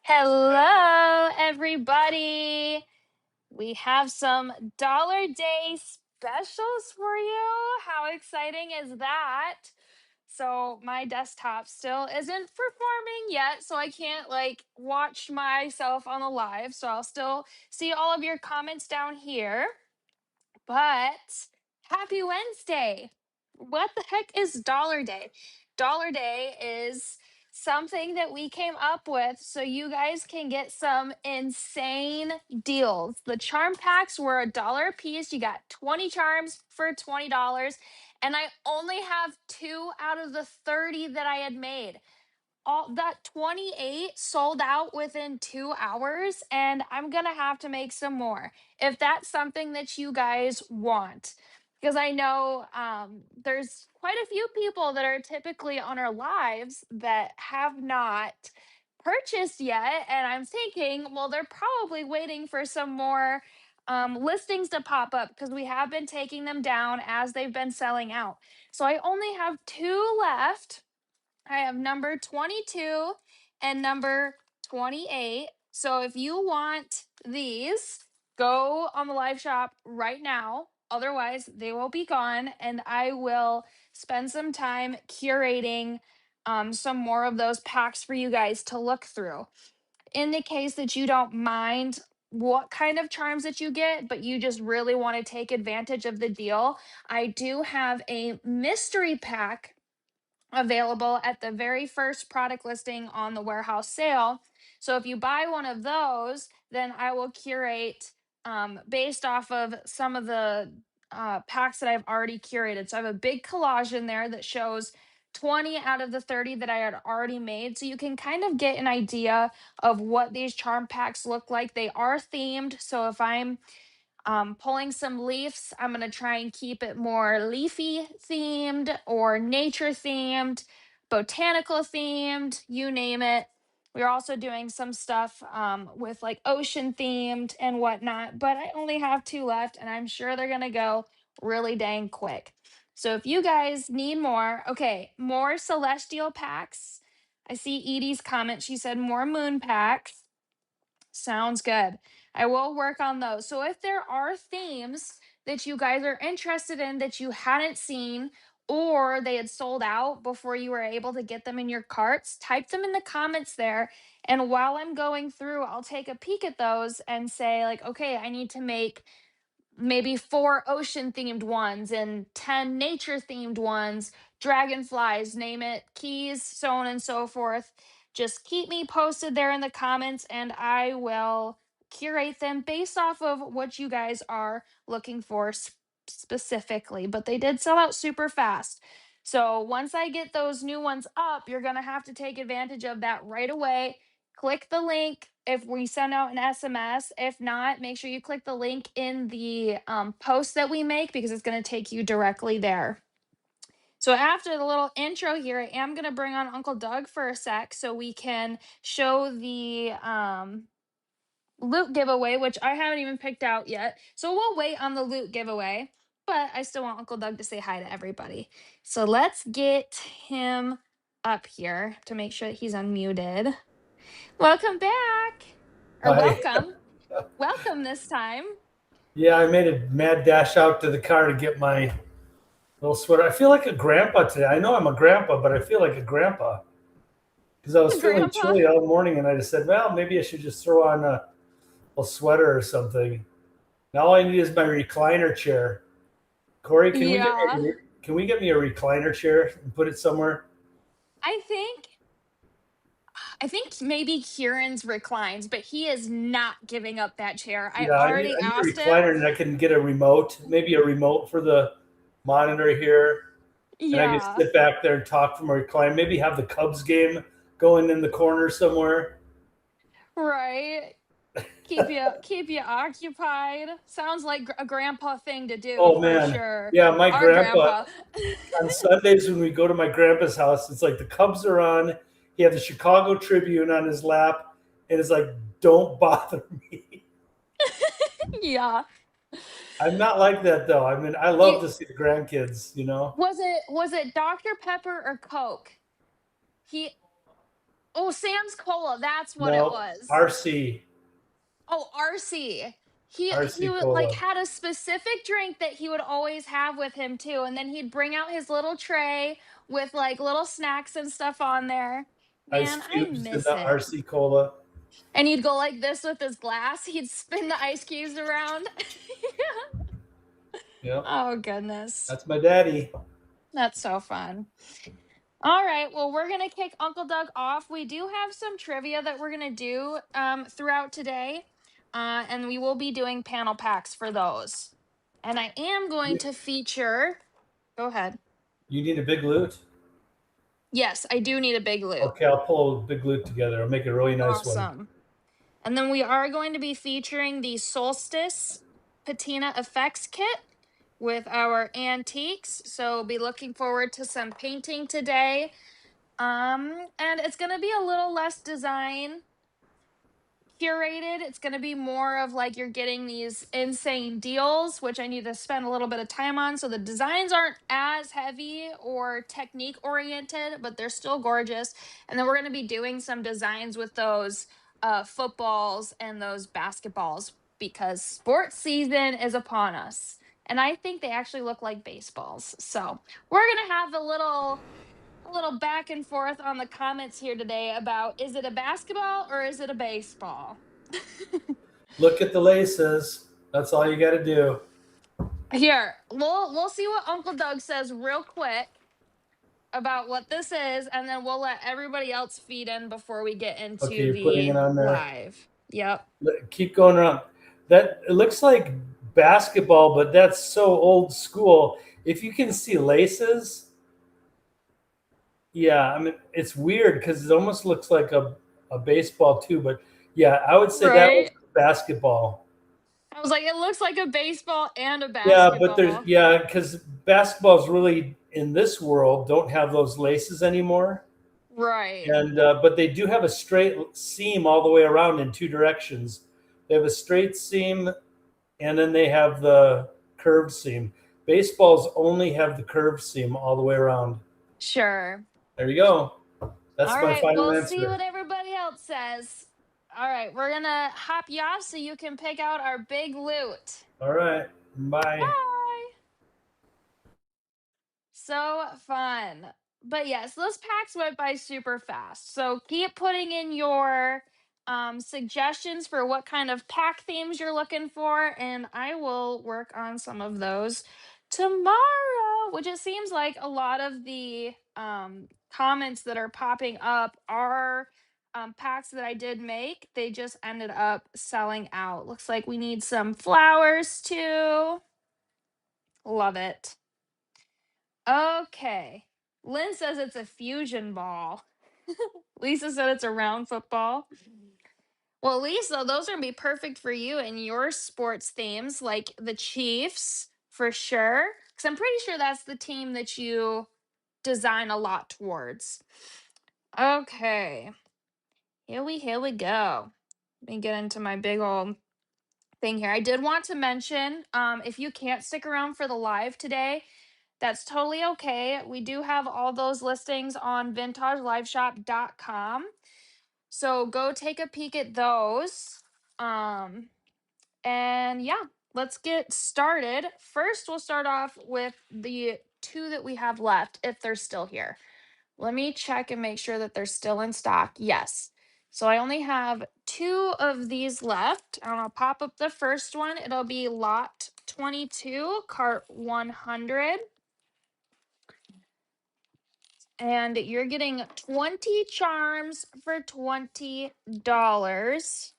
Hello, everybody. We have some Dollar Day specials for you. How exciting is that? So, my desktop still isn't performing yet, so I can't watch myself on the live. So, I'll still see all of your comments down here. But happy Wednesday. What the heck is Dollar Day? Dollar Day is something that we came up with so you guys can get some insane deals. The charm packs were $1 a piece. You got 20 charms for $20. And I only have 2 out of the 30 that I had made. All that 28 sold out within 2 hours, and I'm going to have to make some more if that's something that you guys want, because I know there's quite a few people that are typically on our lives that have not purchased yet, and I'm thinking, well, they're probably waiting for some more listings to pop up because we have been taking them down as they've been selling out. So I only have 2 left. I have number 22 and number 28. So if you want these, go on the live shop right now. Otherwise, they will be gone, and I will spend some time curating some more of those packs for you guys to look through. In the case that you don't mind what kind of charms that you get, but you just really want to take advantage of the deal, I do have a mystery pack available at the very first product listing on the warehouse sale. So if you buy one of those, then I will curate based off of some of the packs that I've already curated. So I have a big collage in there that shows 20 out of the 30 that I had already made. So you can kind of get an idea of what these charm packs look like. They are themed. So if I'm pulling some leaves, I'm going to try and keep it more leafy themed or nature themed, botanical themed, you name it. We're also doing some stuff with like ocean themed and whatnot, but I only have 2 left, and I'm sure they're going to go really dang quick. So if you guys need more, okay, more celestial packs. I see Edie's comment. She said more moon packs. Sounds good. I will work on those. So if there are themes that you guys are interested in that you hadn't seen, or they had sold out before you were able to get them in your carts, type them in the comments there. And while I'm going through, I'll take a peek at those and say, like, okay, I need to make maybe 4 ocean themed ones and 10 nature themed ones, dragonflies, name it, keys, so on and so forth. Just keep me posted there in the comments, and I will curate them based off of what you guys are looking for specifically. But they did sell out super fast. So once I get those new ones up, you're going to have to take advantage of that right away. Click the link if we send out an SMS. If not, make sure you click the link in the post that we make, because it's going to take you directly there. So after the little intro here, I am going to bring on Uncle Doug for a sec so we can show the loot giveaway, which I haven't even picked out yet. So we'll wait on the loot giveaway, but I still want Uncle Doug to say hi to everybody. So let's get him up here to make sure that he's unmuted. Welcome back. Or Hi. welcome. Welcome this time. Yeah, I made a mad dash out to the car to get my little sweater. I feel like a grandpa today. I know I'm a grandpa, but I feel like a grandpa because I was feeling Grandpa. chilly all morning, and I just said, well, maybe I should just throw on a sweater or something. Now all I need is my recliner chair. Corey, Yeah. can we get me a recliner chair and put it somewhere? I think maybe Kieran's reclines, but he is not giving up that chair. I Yeah, already I need a asked him. recliner, and I can get a remote, maybe a remote for the monitor here, and I can Yeah. sit back there and talk from a recliner. Maybe have the Cubs game going in the corner somewhere. Right. Keep you occupied. Sounds like a grandpa thing to do Oh for man, sure. yeah, my Our grandpa grandpa. on Sundays when we go to my grandpa's house, it's like the Cubs are on. He had the Chicago Tribune on his lap, and it's like, don't bother me. Yeah. I'm not like that though. I mean, I You love to see the grandkids. was it Dr. Pepper or Coke? He Oh, Sam's Cola. That's what it No, was. RC. Oh, RC. He RC would like Cola. had a specific drink that he would always have with him too, and then he'd bring out his little tray with like little snacks and stuff on there. Ice Man, I cubes in miss the it. RC Cola. And he'd go like this with his glass. He'd spin the ice cubes around. Yep. Oh goodness. That's my daddy. That's so fun. All right, well, we're gonna kick Uncle Doug off. We do have some trivia that we're gonna do throughout today, and we will be doing panel packs for those. And I am going You, to feature. Go ahead. you need a big loot? Yes, I do need a big loot. Okay, I'll pull a big loot together. I'll make a really nice one. Awesome. And then we are going to be featuring the Solstice Patina Effects Kit with our antiques. So be looking forward to some painting today. And it's gonna be a little less design curated. It's going to be more of like you're getting these insane deals, which I need to spend a little bit of time on. So the designs aren't as heavy or technique oriented, but they're still gorgeous. And then we're going to be doing some designs with those footballs and those basketballs because sports season is upon us. And I think they actually look like baseballs. So we're going to have a little back and forth on the comments here today about is it a basketball or is it a baseball? Look at the laces. That's all you got to do. Here, we'll see what Uncle Doug says real quick about what this is, and then we'll let everybody else feed in before we get Okay, into you're putting the it on there. live. Yep. Keep going around. That it looks like basketball, but that's so old school. If you can see laces, yeah, I mean it's weird because it almost looks like a baseball too. But yeah, I would say that was Right. basketball. I was like, it looks like a baseball and a Yeah, but there's basketball. yeah, because basketballs really in this world don't have those laces anymore. Right. And but they do have a straight seam all the way around in two directions. They have a straight seam, and then they have the curved seam. Baseballs only have the curved seam all the way around. Sure. There you go. That's All my right, final we'll see what answer. everybody else says. All right, we're gonna hop you off so you can pick out our big loot. All right. Bye. Bye. So fun. But yes, those packs went by super fast. So keep putting in your suggestions for what kind of pack themes you're looking for, and I will work on some of those tomorrow. Which it seems like a lot of the comments that are popping up are packs that I did make. They just ended up selling out. Looks like we need some flowers too. Love it. Okay. Lynn says it's a fusion ball. Lisa said it's a round football. Well, Lisa, those are gonna be perfect for you and your sports themes, like the Chiefs for sure. Because I'm pretty sure that's the team that you design a lot towards. Okay, here we go. Let me get into my big old thing here. I did want to mention, if you can't stick around for the live today, that's totally okay. We do have all those listings on vintageliveshop.com. So go take a peek at those. Um, and yeah, let's get started. First, we'll start off with the two that we have left, if they're still here. Let me check and make sure that they're still in stock. Yes. So I only have two of these left. And I'll pop up the first one. It'll be lot 22, cart 100. And you're getting 20 charms for $20,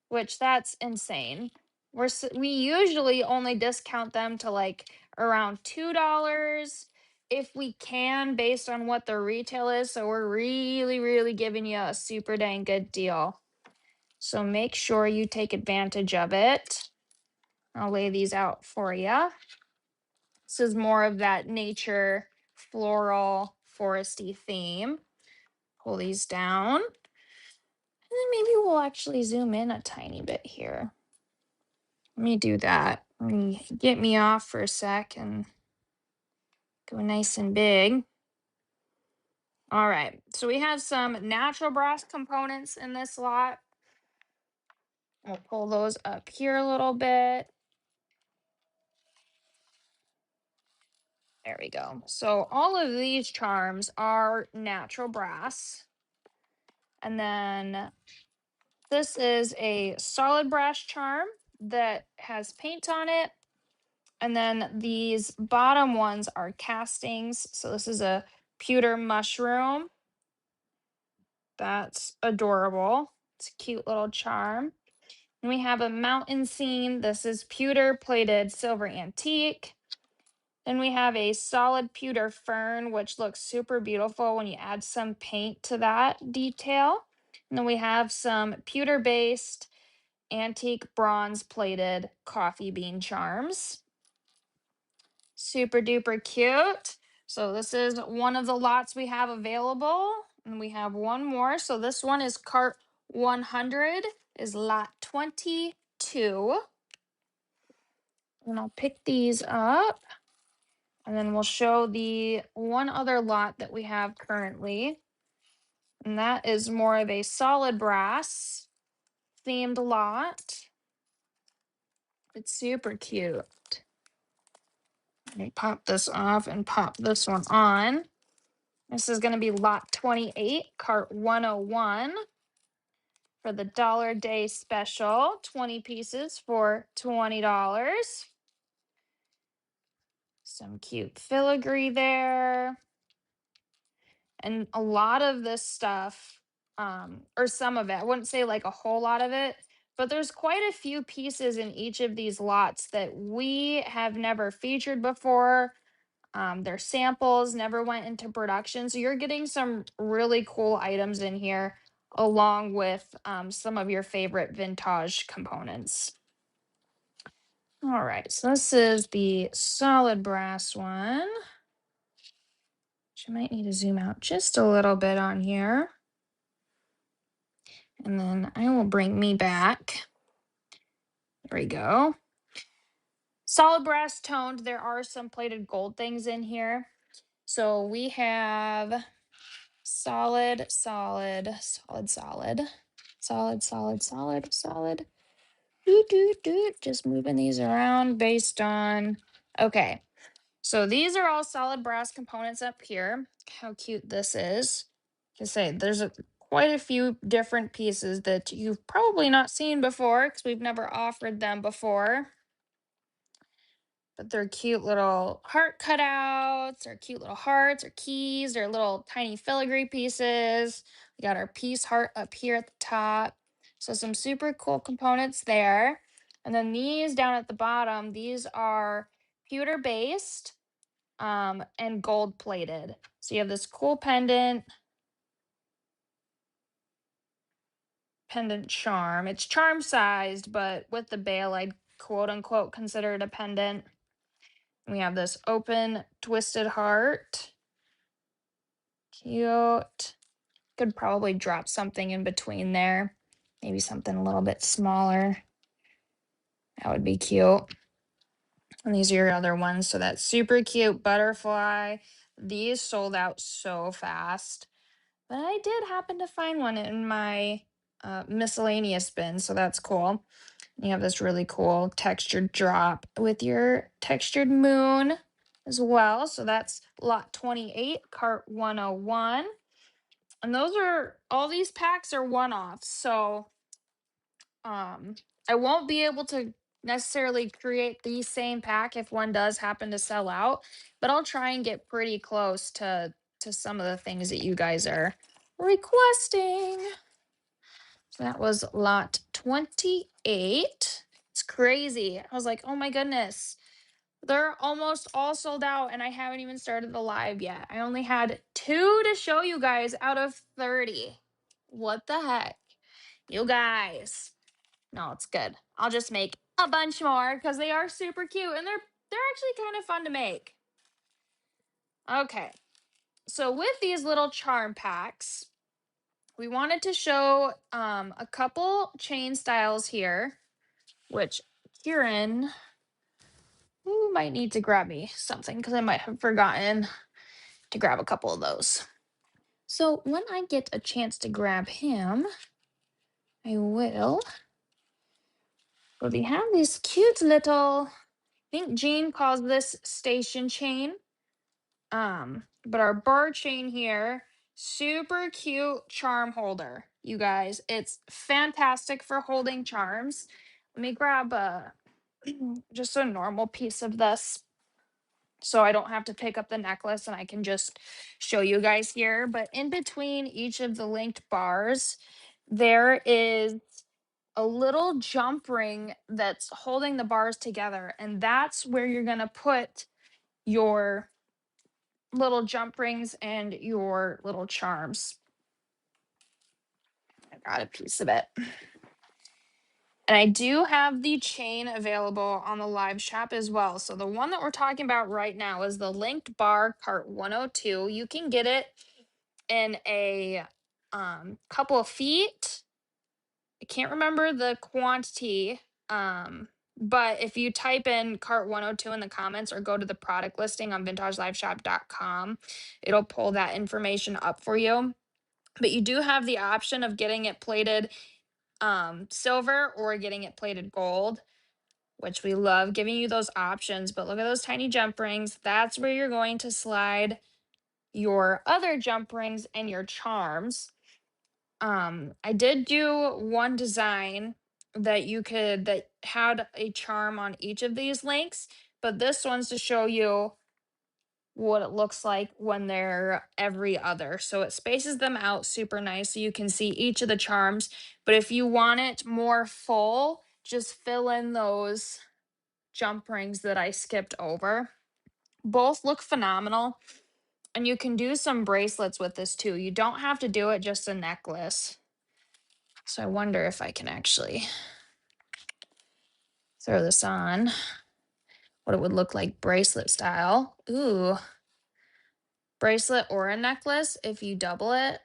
which that's insane. We usually only discount them to like around $2 if we can based on what the retail is, so we're really giving you a super dang good deal. So make sure you take advantage of it. I'll lay these out for you. This is more of that nature floral foresty theme. Pull these down. And then maybe we'll actually zoom in a tiny bit here. Let me do that. Let me get me off for a sec and go nice and big. All right, so we have some natural brass components in this lot. I'll pull those up here a little bit. There we go. So all of these charms are natural brass. And then this is a solid brass charm that has paint on it. And then these bottom ones are castings. So this is a pewter mushroom. That's adorable. It's a cute little charm. And we have a mountain scene. This is pewter plated silver antique. Then we have a solid pewter fern, which looks super beautiful when you add some paint to that detail. And then we have some pewter based antique bronze plated coffee bean charms. Super duper cute. So this is one of the lots we have available. And we have one more. So this one is cart 100, is lot 22. And I'll pick these up. And then we'll show the one other lot that we have currently. And that is more of a solid brass themed lot. It's super cute. Let me pop this off and pop this one on. This is going to be lot 28, cart 101 for the Dollar Day special. 20 pieces for $20. Some cute filigree there. And a lot of this stuff, or some of it, I wouldn't say like a whole lot of it, but there's quite a few pieces in each of these lots that we have never featured before. Their samples never went into production. So you're getting some really cool items in here, along with some of your favorite vintage components. All right, so this is the solid brass one. Which I might need to zoom out just a little bit on here. And then I will bring me back. There we go. Solid brass toned. There are some plated gold things in here. So we have solid, solid, solid, solid, solid, solid, solid, solid. Just moving these around based on, okay. So these are all solid brass components up here. How cute this is. To say there's quite a few different pieces that you've probably not seen before because we've never offered them before. But they're cute little heart cutouts, or cute little hearts, or keys, or little tiny filigree pieces. We got our peace heart up here at the top. So some super cool components there. And then these down at the bottom, these are pewter based and gold plated. So you have this cool pendant charm. It's charm sized, but with the bail, I'd quote unquote consider it a pendant. We have this open twisted heart. Cute. Could probably drop something in between there. Maybe something a little bit smaller. That would be cute. And these are your other ones. So that's super cute butterfly. These sold out so fast. But I did happen to find one in my miscellaneous bin, so that's cool. You have this really cool textured drop with your textured moon as well. So that's lot 28, cart 101. And those are all these packs are one-offs. So I won't be able to necessarily create the same pack if one does happen to sell out, but I'll try and get pretty close to some of the things that you guys are requesting. So that was lot 28. It's crazy. I was like, oh my goodness. They're almost all sold out, and I haven't even started the live yet. I only had 2 to show you guys out of 30. What the heck? You guys. No, it's good. I'll just make a bunch more because they are super cute and they're actually kind of fun to make. Okay. So with these little charm packs, we wanted to show a couple chain styles here, which Kieran might need to grab me something because I might have forgotten to grab a couple of those. So when I get a chance to grab him, I will. But we have this cute little, I think Jean calls this station chain. But our bar chain here, super cute charm holder, you guys. It's fantastic for holding charms. Let me grab a just a normal piece of this so I don't have to pick up the necklace and I can just show you guys here. But in between each of the linked bars, there is a little jump ring that's holding the bars together, and that's where you're going to put your little jump rings and your little charms. I got a piece of it. And I do have the chain available on the live shop as well. So the one that we're talking about right now is the linked bar cart 102. You can get it in a couple of feet. I can't remember the quantity. But if you type in cart 102 in the comments or go to the product listing on vintageliveshop.com, it'll pull that information up for you. But you do have the option of getting it plated silver or getting it plated gold, which we love giving you those options. But look at those tiny jump rings. That's where you're going to slide your other jump rings and your charms. I did do one design that had a charm on each of these links, but this one's to show you what it looks like when they're every other. So it spaces them out super nice so you can see each of the charms. But if you want it more full, just fill in those jump rings that I skipped over. Both look phenomenal. And you can do some bracelets with this too. You don't have to do it just a necklace. So I wonder if I can actually throw this on, what it would look like bracelet style. Ooh, bracelet or a necklace if you double it,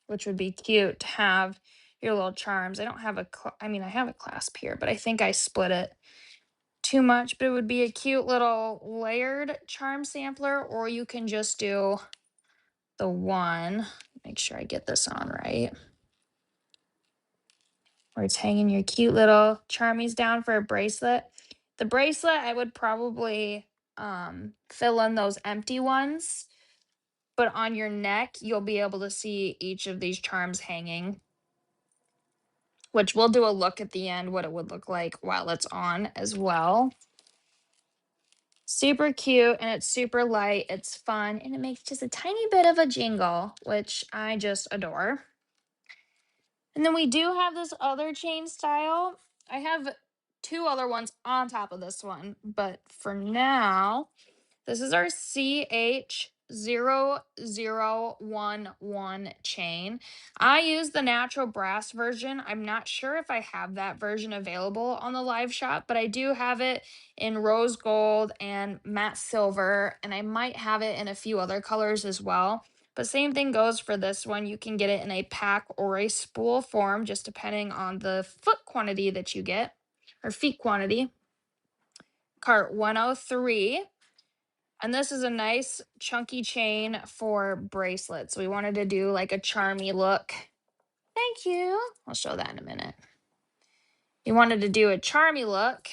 which would be cute to have your little charms. I don't have I mean, I have a clasp here, but I think I split it too much, but it would be a cute little layered charm sampler, or you can just do the one. Make sure I get this on right. Where it's hanging your cute little charmies down for a bracelet. The bracelet, I would probably fill in those empty ones, but on your neck, you'll be able to see each of these charms hanging, which we'll do a look at the end what it would look like while it's on as well. Super cute, and it's super light, it's fun, and it makes just a tiny bit of a jingle, which I just adore. And then we do have this other chain style. I have two other ones on top of this one, but for now, this is our CH0011 chain. I use the natural brass version. I'm not sure if I have that version available on the live shop, but I do have it in rose gold and matte silver, and I might have it in a few other colors as well. But same thing goes for this one. You can get it in a pack or a spool form, just depending on the foot quantity that you get, or feet quantity. Cart 103. And this is a nice chunky chain for bracelets. We wanted to do like a charmy look. Thank you. I'll show that in a minute. You wanted to do a charmy look.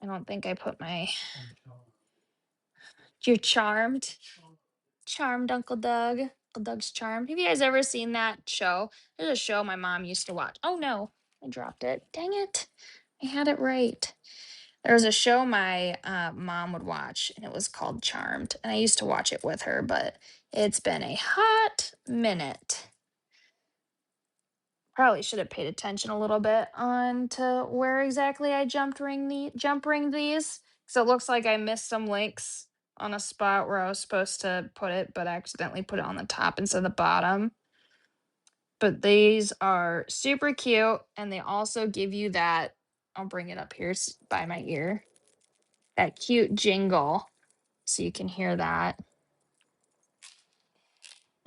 I don't think I put my. You're charmed. Charmed, Uncle Doug. Uncle Doug's Charmed. Have you guys ever seen that show? There's a show my mom used to watch. Oh no, I dropped it. Dang it. I had it right. There was a show my mom would watch, and it was called Charmed. And I used to watch it with her, but it's been a hot minute. Probably should have paid attention a little bit on to where exactly I jump ring these. So it looks like I missed some links on a spot where I was supposed to put it, but I accidentally put it on the top instead of the bottom. But these are super cute, and they also give you that. I'll bring it up here by my ear. That cute jingle, so you can hear that.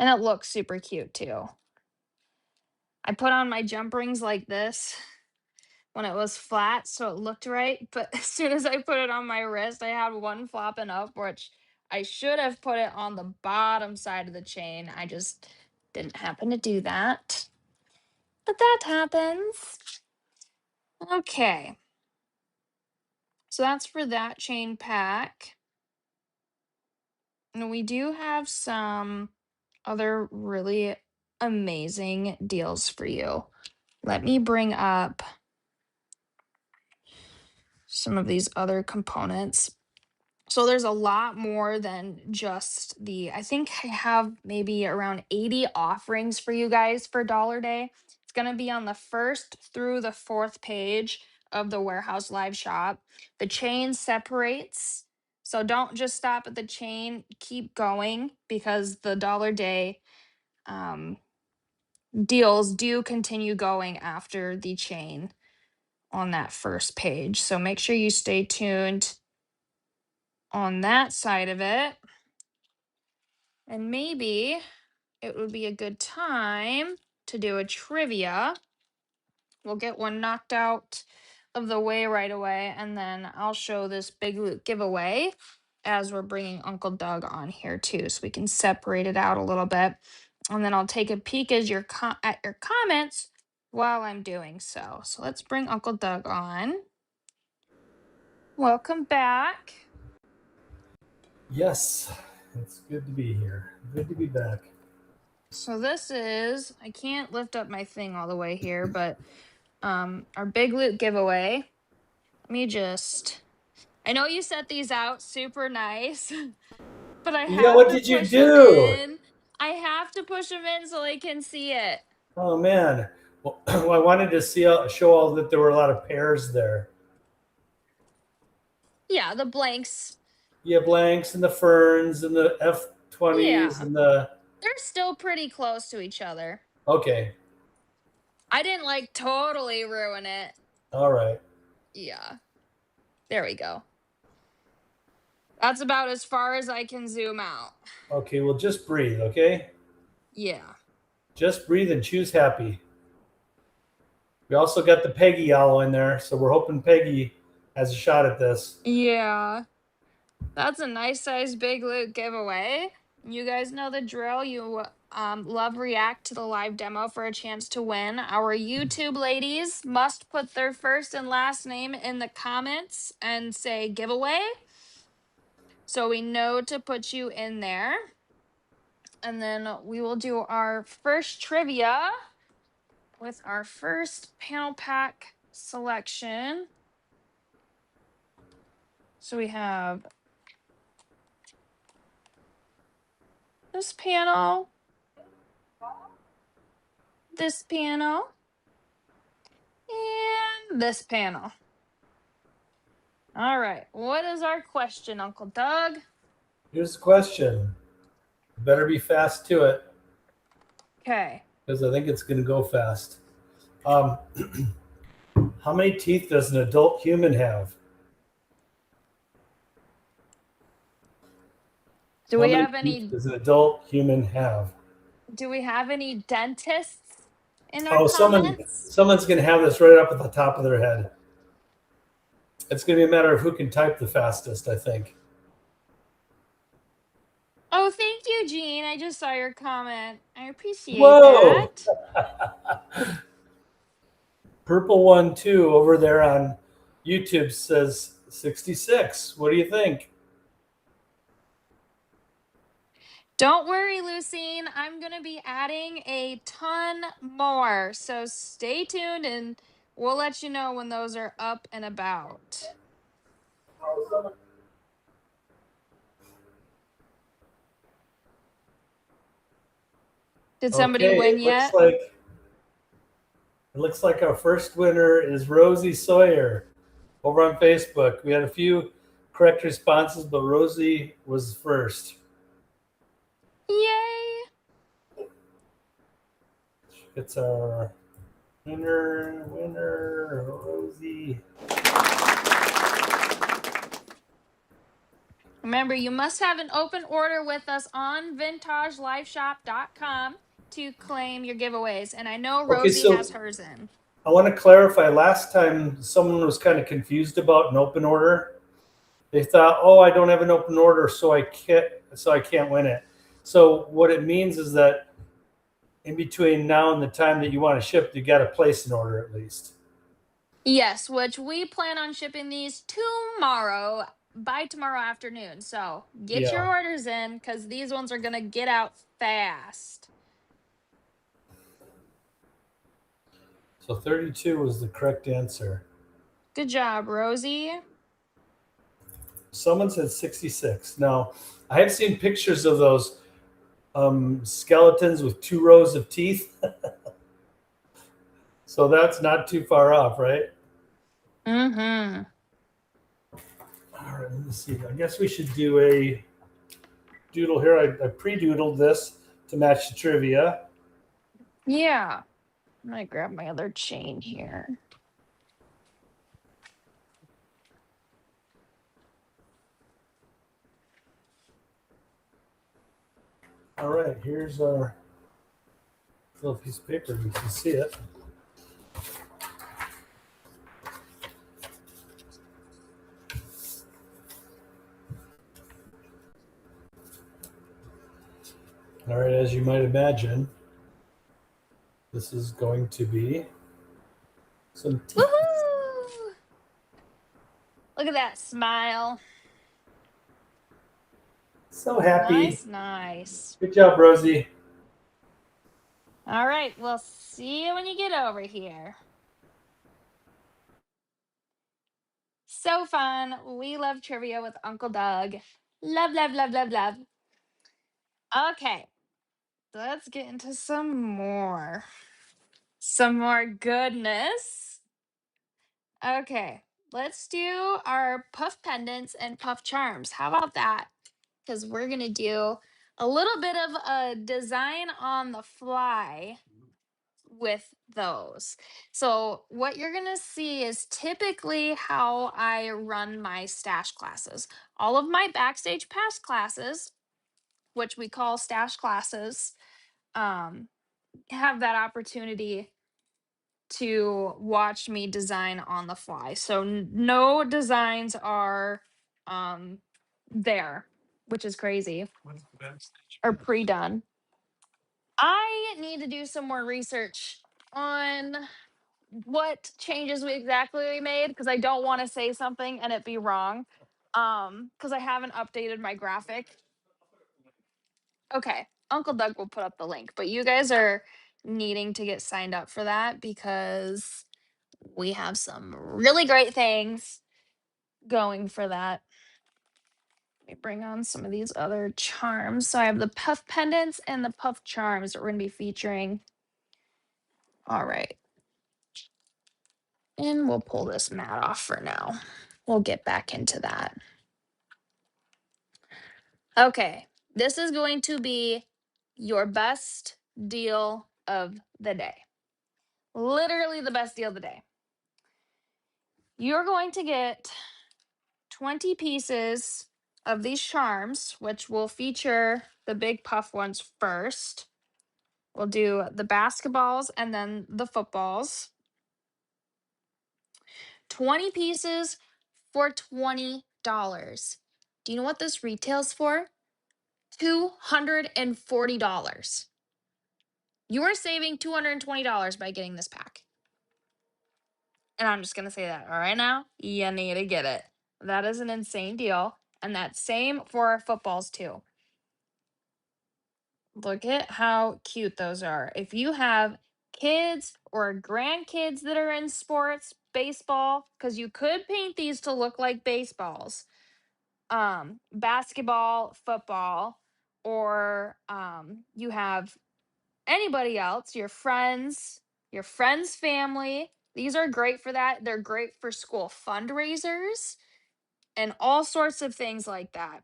And it looks super cute too. I put on my jump rings like this when it was flat, so it looked right. But as soon as I put it on my wrist, I had one flopping up, which I should have put it on the bottom side of the chain. I just didn't happen to do that. But that happens. Okay. So that's for that chain pack. And we do have some other really amazing deals for you. Let me bring up some of these other components. So there's a lot more than just I think I have maybe around 80 offerings for you guys for Dollar Day. It's going to be on the first through the fourth page of the Warehouse Live shop. The chain separates. So don't just stop at the chain, keep going because the Dollar Day um, deals do continue going after the chain on that first page. So make sure you stay tuned on that side of it. And maybe it would be a good time to do a trivia. We'll get one knocked out of the way right away, and then I'll show this big loot giveaway as we're bringing Uncle Doug on here too, so we can separate it out a little bit. And then I'll take a peek at your comments while I'm doing so. So let's bring Uncle Doug on. Welcome back. Yes, it's good to be here. Good to be back. So this is, I can't lift up my thing all the way here, but our big loot giveaway. Let me just, I know you set these out super nice, but I Yeah, have what to did you push them do? in. I have to push them in so they can see it. Oh man. Well, I wanted to show all that there were a lot of pairs there. Yeah, the blanks. Yeah, blanks and the ferns and the F20s Yeah, and the. they're still pretty close to each other. Okay. I didn't like totally ruin it. All right. Yeah, there we go. That's about as far as I can zoom out. Okay, well, just breathe, okay? Yeah. Just breathe and choose happy. We also got the Peggy owl in there, so we're hoping Peggy has a shot at this. Yeah. That's a nice size big loot giveaway. You guys know the drill. You love react to the live demo for a chance to win. Our YouTube ladies must put their first and last name in the comments and say giveaway. So we know to put you in there. And then we will do our first trivia with our first panel pack selection. So we have this panel, this panel, and this panel. All right. What is our question, Uncle Doug? Here's the question. Better be fast to it Okay. because I think it's going to go fast. Um, how many teeth does an adult human have? Do How we many have teeth any does an adult human have? dentists in our Oh, comments? someone's going to have this right up at the top of their head. It's going to be a matter of who can type the fastest, I think. Oh, thank you, Jean. I just saw your comment. I appreciate Whoa! that. Purple one too over there on YouTube says 66. What do you think? Don't worry, Lucine. I'm going to be adding a ton more. So stay tuned and we'll let you know when those are up and about. Did somebody Okay, win it looks yet? like our first winner is Rosie Sawyer over on Facebook. We had a few correct responses, but Rosie was first. Yay! It's our winner, Rosie. Remember, you must have an open order with us on vintageliveshop.com to claim your giveaways. And I know Okay, Rosie so has hers in. I want to clarify. Last time, someone was kind of confused about an open order. They thought, oh, I don't have an open order, so I can't win it. So what it means is that in between now and the time that you want to ship, you got to place an order at least. Yes, which we plan on shipping these tomorrow by tomorrow afternoon. So get your Yeah. orders in because these ones are going to get out fast. So 32 was the correct answer. Good job, Rosie. Someone said 66. Now, I have seen pictures of those skeletons with 2 rows of teeth. So that's not too far off, right? Mm-hmm. All right, let me see. I guess we should do a doodle here. I pre-doodled this to match the trivia. Yeah. I'm going to grab my other chain here. All right, here's our little piece of paper. You can see it. All right, as you might imagine, this is going to be some teeth. Woohoo! Look at that smile. So happy. Nice, nice. Good job, Rosie. All right, we'll see you when you get over here. So fun. We love trivia with Uncle Doug. Love, love, love, love, love. Okay, let's get into some more. Some more goodness. Okay, let's do our puff pendants and puff charms. How about that? Because we're going to do a little bit of a design on the fly with those. So, what you're going to see is typically how I run my stash classes. All of my backstage pass classes, which we call stash classes, um, have that opportunity to watch me design on the fly. So, no designs are um, there, which is crazy, or pre done. I need to do some more research on what changes we exactly made because I don't want to say something and it be wrong. Because I haven't updated my graphic. Okay, Uncle Doug will put up the link, but you guys are needing to get signed up for that because we have some really great things going for that. Let me bring on some of these other charms. So I have the puff pendants and the puff charms that we're going to be featuring. All right. And we'll pull this mat off for now. We'll get back into that. Okay, this is going to be your best deal of the day. Literally the best deal of the day. You're going to get 20 pieces of these charms, which will feature the big puff ones first. We'll do the basketballs and then the footballs. 20 pieces for $20. Do you know what this retails for? $240. You are saving $220 by getting this pack. And I'm just going to say that right now. You need to get it. That is an insane deal. And that's same for our footballs too. Look at how cute those are. If you have kids or grandkids that are in sports, baseball, because you could paint these to look like baseballs, basketball, football, or you have anybody else, your friends' family. These are great for that. They're great for school fundraisers and all sorts of things like that.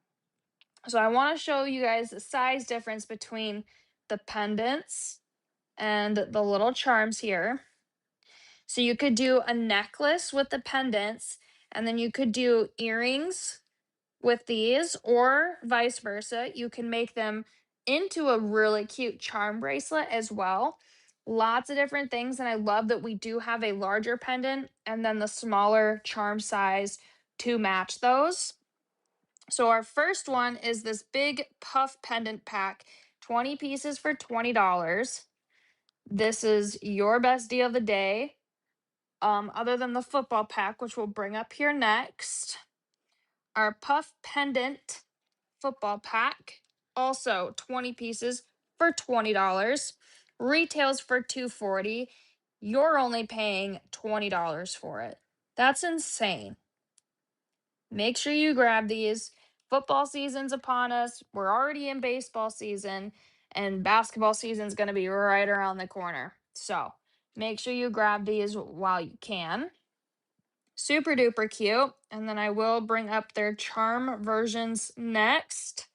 So I want to show you guys the size difference between the pendants and the little charms here. So you could do a necklace with the pendants, and then you could do earrings with these, or vice versa. You can make them into a really cute charm bracelet as well. Lots of different things. And I love that we do have a larger pendant and then the smaller charm size to match those. So our first one is this big puff pendant pack, 20 pieces for $20. This is your best deal of the day. Other than the football pack, which we'll bring up here next. Our puff pendant football pack, also 20 pieces for $20. Retails for $240. You're only paying $20 for it. That's insane. Make sure you grab these. Football season's upon us. We're already in baseball season, and basketball season's going to be right around the corner. So make sure you grab these while you can. Super duper cute. And then I will bring up their charm versions next.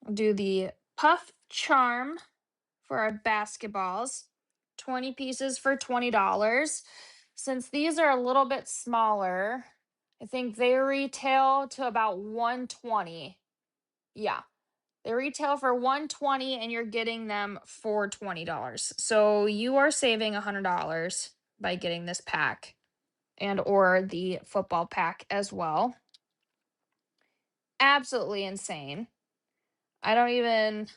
I'll do the puff charm for our basketballs. 20 pieces for $20. Since these are a little bit smaller, I think they retail to about 120. Yeah. They retail for 120 and you're getting them for $20. So you are saving $100 by getting this pack and or the football pack as well. Absolutely insane. I don't even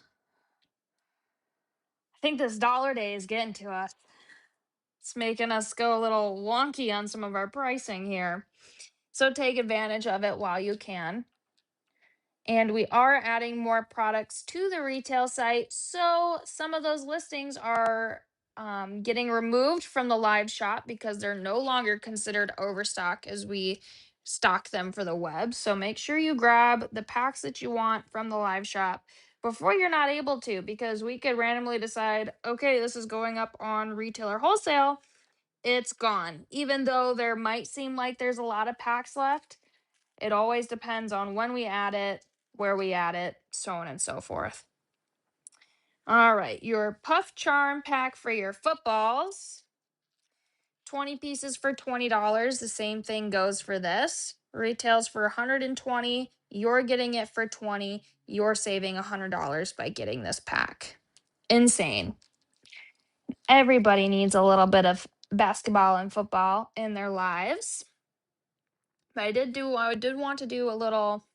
I think this dollar day is getting to us. It's making us go a little wonky on some of our pricing here. So take advantage of it while you can. And we are adding more products to the retail site. So some of those listings are getting removed from the live shop because they're no longer considered overstock as we stock them for the web. So make sure you grab the packs that you want from the live shop before you're not able to, because we could randomly decide, okay, this is going up on retail or wholesale. It's gone. Even though there might seem like there's a lot of packs left, it always depends on when we add it, where we add it, so on and so forth. All right, your Puff Charm pack for your footballs. 20 pieces for $20. The same thing goes for this. Retails for 120. You're getting it for 20. You're saving $100 by getting this pack. Insane. Everybody needs a little bit of basketball and football in their lives. But I did want to do a little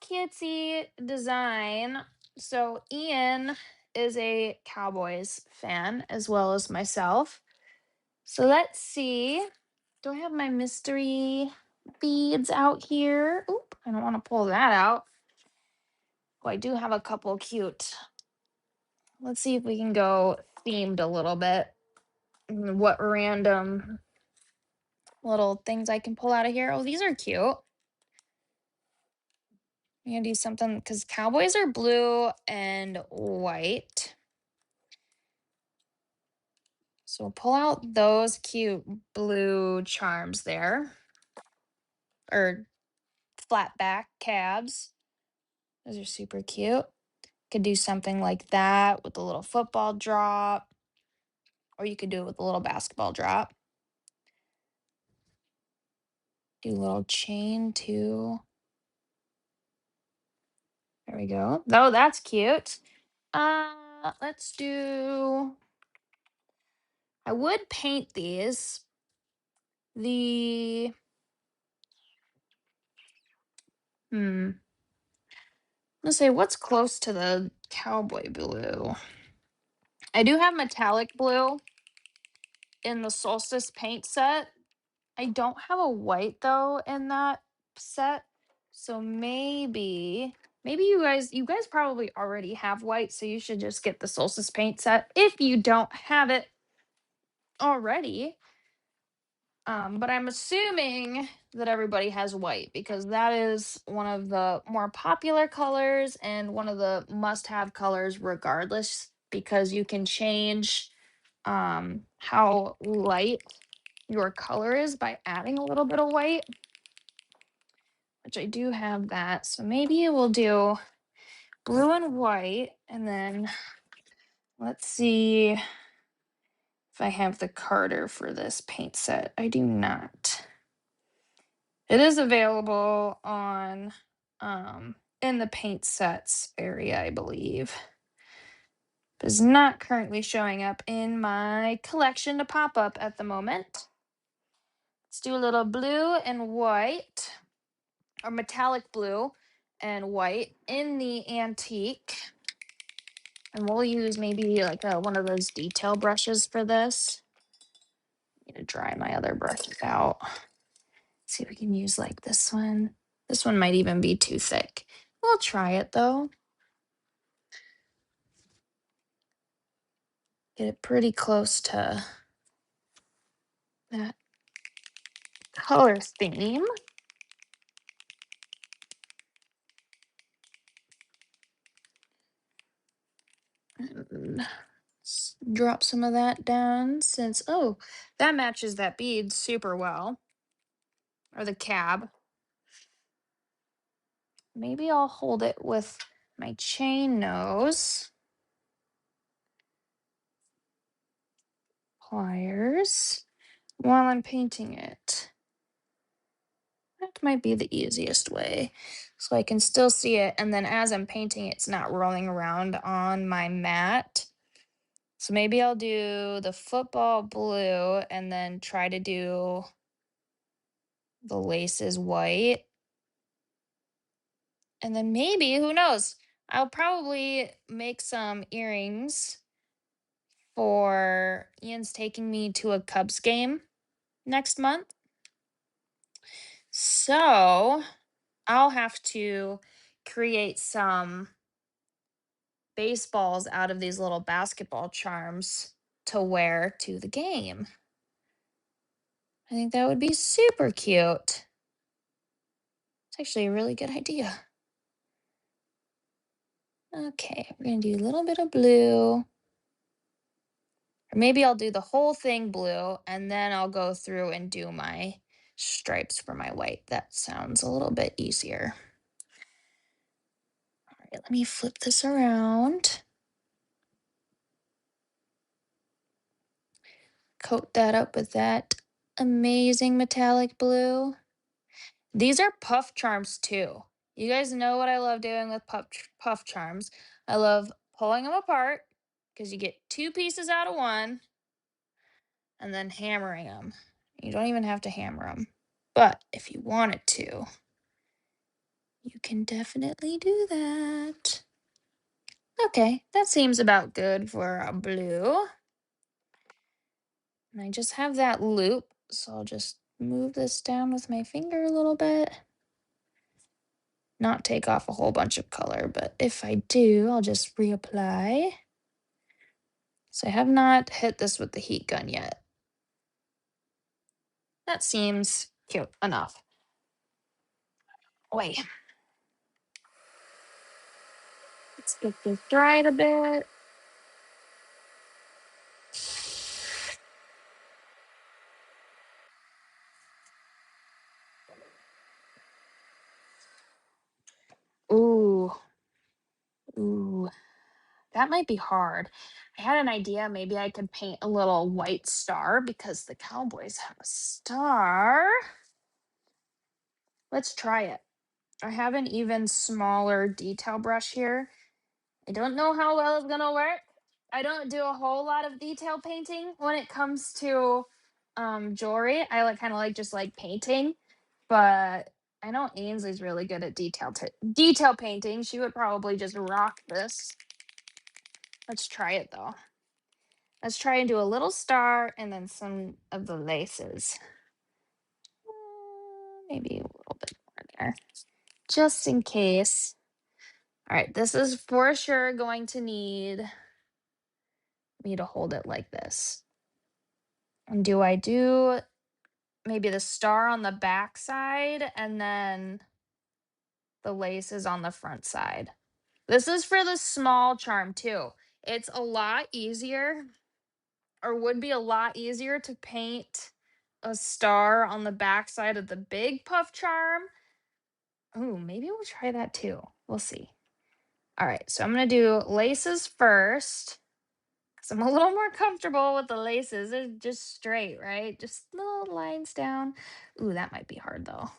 cutesy design. So Ian is a Cowboys fan as well as myself. So let's see. Do I have my mystery beads out here? Oop, I don't want to pull that out. Oh, I do have a couple cute. Let's see if we can go themed a little bit. What random little things I can pull out of here. Oh, these are cute. I'm gonna do something because Cowboys are blue and white. So we'll pull out those cute blue charms there. Or flat back cabs. Those are super cute. Could do something like that with a little football drop. Or you could do it with a little basketball drop. Do a little chain too. There we go. Oh, that's cute. Let's do. I would paint these. The Let's say what's close to the cowboy blue. I do have metallic blue in the solstice paint set. I don't have a white though in that set. So maybe you guys probably already have white, so you should just get the solstice paint set if you don't have it already. But I'm assuming that everybody has white because that is one of the more popular colors and one of the must-have colors regardless, because you can change how light your color is by adding a little bit of white, which I do have that. So maybe we'll do blue and white, and then let's see if I have the Carter for this paint set. I do not. It is available on in the paint sets area, I believe. But is not currently showing up in my collection to pop up at the moment. Let's do a little blue and white, or metallic blue and white in the antique. And we'll use maybe like one of those detail brushes for this. Need to dry my other brushes out. See if we can use like this one. This one might even be too thick. We'll try it though. Get it pretty close to that color theme. And drop some of that down since, oh, that matches that bead super well. Or the cab. Maybe I'll hold it with my chain nose. Pliers while I'm painting it. That might be the easiest way. So I can still see it, and then as I'm painting, it's not rolling around on my mat. So maybe I'll do the football blue and then try to do the laces white. And then maybe, who knows, I'll probably make some earrings for Ian's taking me to a Cubs game next month. So I'll have to create some baseballs out of these little basketball charms to wear to the game. I think that would be super cute. It's actually a really good idea. Okay, we're gonna do a little bit of blue. Or maybe I'll do the whole thing blue and then I'll go through and do my stripes for my white. That sounds a little bit easier. All right, let me flip this around. Coat that up with that amazing metallic blue. These are puff charms too. You guys know what I love doing with puff charms. I love pulling them apart because you get two pieces out of one and then hammering them. You don't even have to hammer them. But if you wanted to, you can definitely do that. Okay, that seems about good for a blue. And I just have that loop, so I'll just move this down with my finger a little bit. Not take off a whole bunch of color, but if I do, I'll just reapply. So I have not hit this with the heat gun yet. That seems cute enough. Wait. Let's get this dried a bit. Ooh. Ooh. That might be hard. I had an idea. Maybe I could paint a little white star because the Cowboys have a star. Let's try it. I have an even smaller detail brush here. I don't know how well it's gonna work. I don't do a whole lot of detail painting when it comes to jewelry. I like kind of like just like painting, but I know Ainsley's really good at detail painting. She would probably just rock this. Let's try it though. Let's try and do a little star and then some of the laces. Maybe a little bit more there, just in case. All right, this is for sure going to need me to hold it like this. And do I do maybe the star on the back side and then the laces on the front side? This is for the small charm too. It's a lot easier, or would be a lot easier to paint a star on the back side of the big puff charm. Ooh, maybe we'll try that too. We'll see. All right, so I'm gonna do laces first. So I'm a little more comfortable with the laces. They're just straight, right? Just little lines down. Ooh, that might be hard though.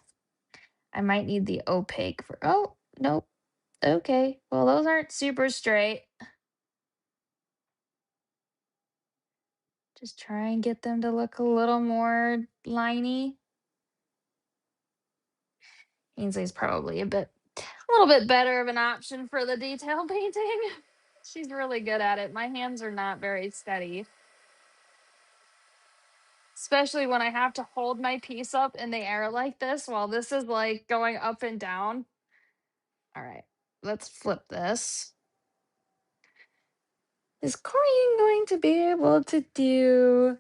I might need the opaque for, oh, nope. Okay, well, those aren't super straight. Just try and get them to look a little more liney. Ainsley's probably a little bit better of an option for the detail painting. She's really good at it. My hands are not very steady, especially when I have to hold my piece up in the air like this while this is like going up and down. All right, let's flip this. Is Corian going to be able to do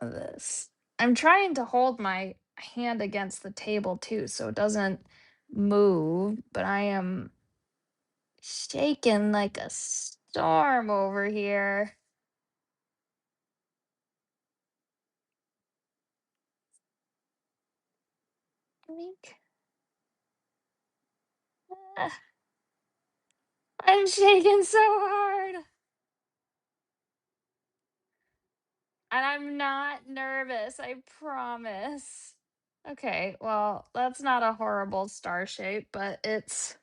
this? I'm trying to hold my hand against the table too so it doesn't move, but I am shaking like a storm over here. Think. Ah, I'm shaking so hard. And I'm not nervous, I promise. Okay, well, that's not a horrible star shape, but it's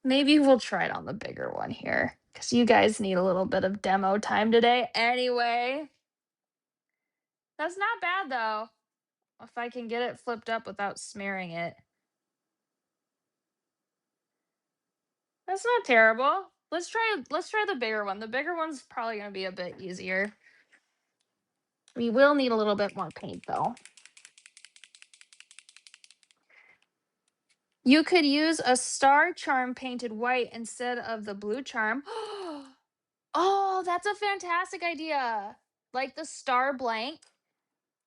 maybe we'll try it on the bigger one here because you guys need a little bit of demo time today. Anyway, that's not bad though. If I can get it flipped up without smearing it, that's not terrible. Let's try the bigger one. The bigger one's probably gonna be a bit easier. We will need a little bit more paint though. You could use a star charm painted white instead of the blue charm. Oh, that's a fantastic idea. Like the star blank,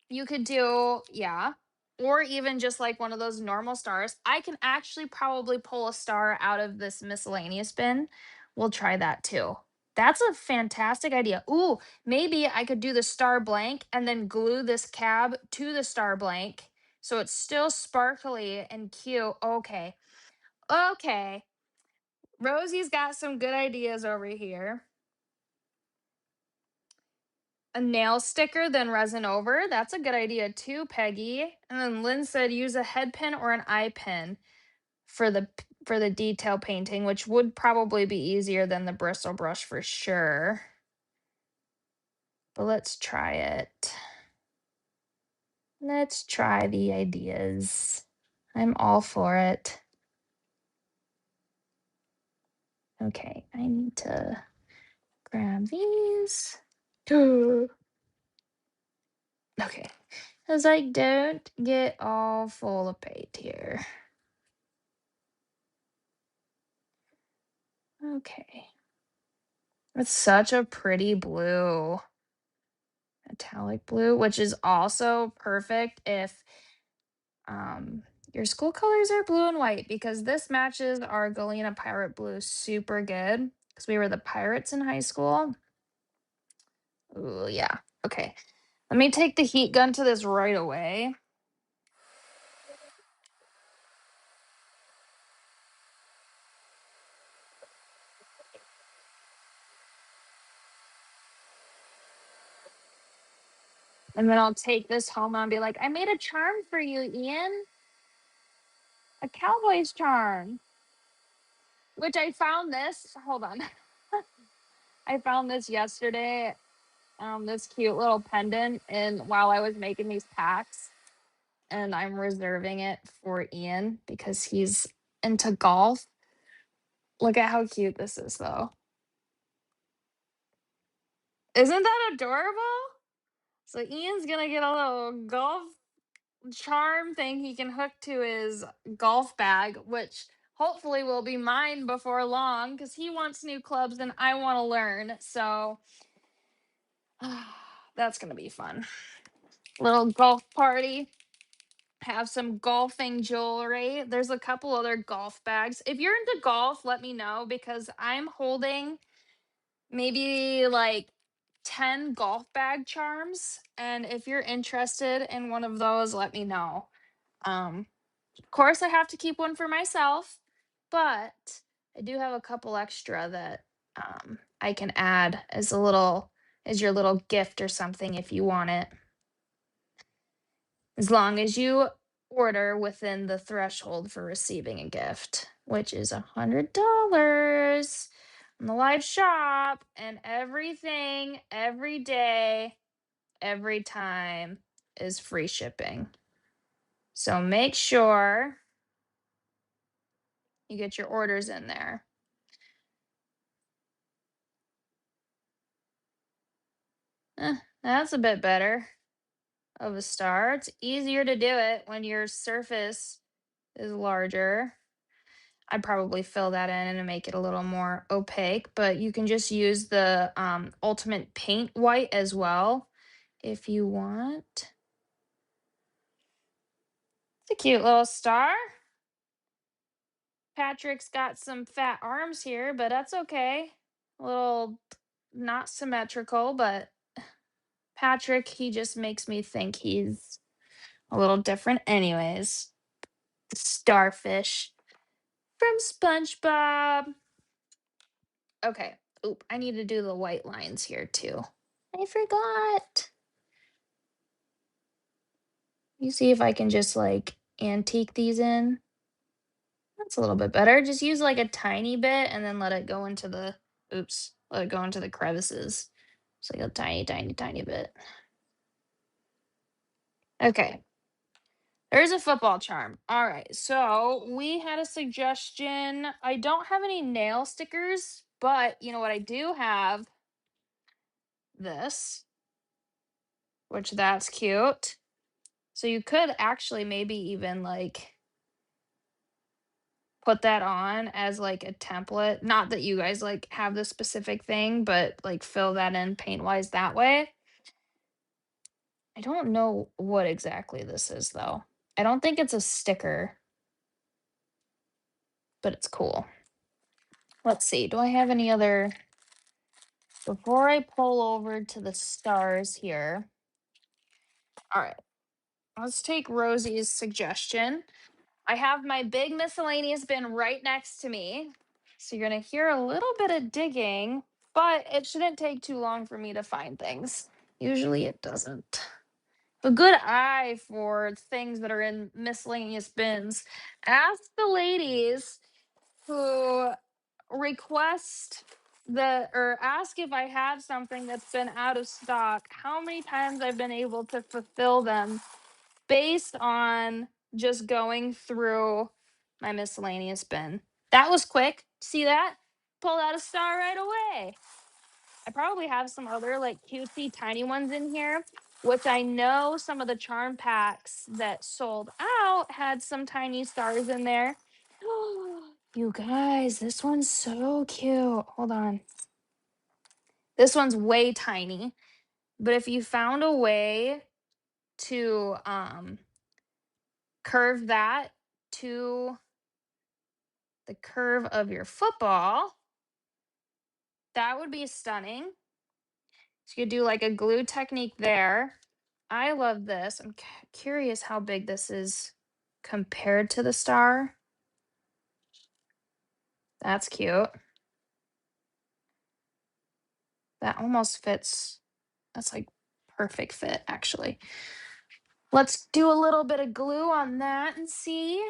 you could do, yeah. Or even just like one of those normal stars. I can actually probably pull a star out of this miscellaneous bin. We'll try that too. That's a fantastic idea. Ooh, maybe I could do the star blank and then glue this cab to the star blank so it's still sparkly and cute. Okay. Okay. Rosie's got some good ideas over here. A nail sticker, then resin over. That's a good idea too, Peggy. And then Lynn said use a head pin or an eye pin for the detail painting, which would probably be easier than the bristle brush for sure. But let's try it. Let's try the ideas. I'm all for it. Okay, I need to grab these. Okay, because I don't get all full of paint here. Okay. It's such a pretty blue, metallic blue, which is also perfect if um, your school colors are blue and white because this matches our Galena Pirate Blue super good because we were the pirates in high school. Ooh, yeah. Okay. Let me take the heat gun to this right away. And then I'll take this home and I'll be like, I made a charm for you, Ian. A cowboy's charm. Which I found this. Hold on. I found this yesterday, this cute little pendant, and while I was making these packs, and I'm reserving it for Ian because he's into golf. Look at how cute this is, though. Isn't that adorable? So Ian's gonna get a little golf charm thing he can hook to his golf bag, which hopefully will be mine before long because he wants new clubs and I want to learn. So that's gonna be fun. Little golf party. Have some golfing jewelry. There's a couple other golf bags. If you're into golf, let me know because I'm holding maybe like 10 golf bag charms. And if you're interested in one of those, let me know. Of course, I have to keep one for myself, but I do have a couple extra that I can add as your little gift or something if you want it. As long as you order within the threshold for receiving a gift, which is $100 on the live shop and everything, every day, every time. is free shipping. So make sure you get your orders in there. That's a bit better of a star. It's easier to do it when your surface is larger. I'd probably fill that in and make it a little more opaque, but you can just use the ultimate paint white as well if you want. It's a cute little star. Patrick's got some fat arms here, but that's okay. A little not symmetrical, but Patrick, he just makes me think he's a little different, anyways. The starfish from SpongeBob. Okay. Oop, I need to do the white lines here too. I forgot. You see if I can just like antique these in. That's a little bit better. Just use like a tiny bit and then let it go into the, oops, let it go into the crevices. It's like a tiny, tiny, tiny bit. Okay. There's a football charm. All right. So we had a suggestion. I don't have any nail stickers, but you know what I do have? This, which that's cute. So you could actually maybe even like put that on as like a template. Not that you guys like have the specific thing, but like fill that in paint wise that way. I don't know what exactly this is though. I don't think it's a sticker, but it's cool. Let's see. Do I have any other before I pull over to the stars here? All right. Let's take Rosie's suggestion. I have my big miscellaneous bin right next to me. So you're going to hear a little bit of digging, but it shouldn't take too long for me to find things. Usually it doesn't. A good eye for things that are in miscellaneous bins. Ask the ladies who request or ask if I have something that's been out of stock, how many times I've been able to fulfill them based on just going through my miscellaneous bin. That was quick. See that? Pulled out a star right away. I probably have some other like cutesy tiny ones in here, which I know some of the charm packs that sold out had some tiny stars in there. You guys, this one's so cute. Hold on. This one's way tiny, but if you found a way to curve that to the curve of your football, that would be stunning. So you could do like a glue technique there. I love this. I'm curious how big this is compared to the star. That's cute. That almost fits. That's like perfect fit, actually. Let's do a little bit of glue on that and see.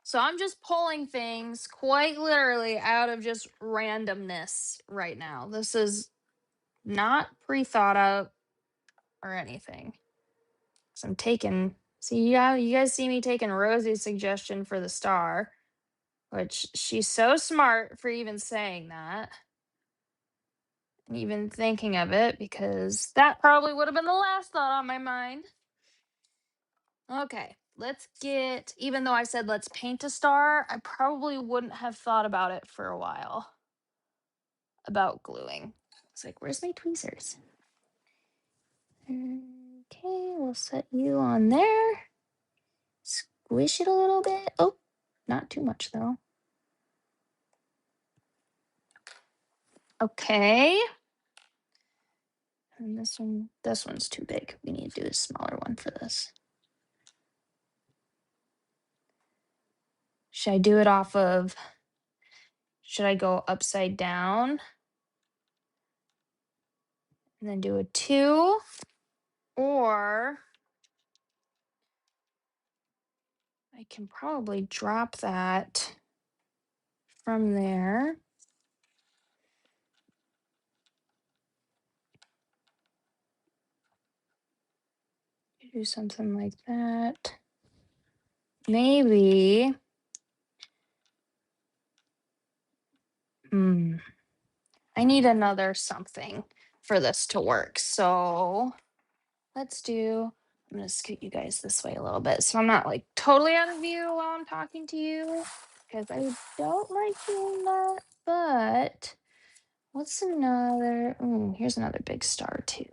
So I'm just pulling things quite literally out of just randomness right now. This is not pre-thought of or anything. So I'm taking, see, yeah, you guys see me taking Rosie's suggestion for the star, which she's so smart for even saying that and even thinking of it, because that probably would have been the last thought on my mind. Okay, let's get, even though I said let's paint a star, I probably wouldn't have thought about it for a while about gluing. It's like, where's my tweezers? Okay, we'll set you on there. Squish it a little bit. Oh, not too much though. Okay. And this one's too big. We need to do a smaller one for this. Should I do it off of, should I go upside down and then do a 2? Or I can probably drop that from there. Do something like that. Maybe. I need another something for this to work. So let's do, I'm going to scoot you guys this way a little bit so I'm not like totally out of view while I'm talking to you because I don't like doing that. But what's another? Ooh, here's another big star too.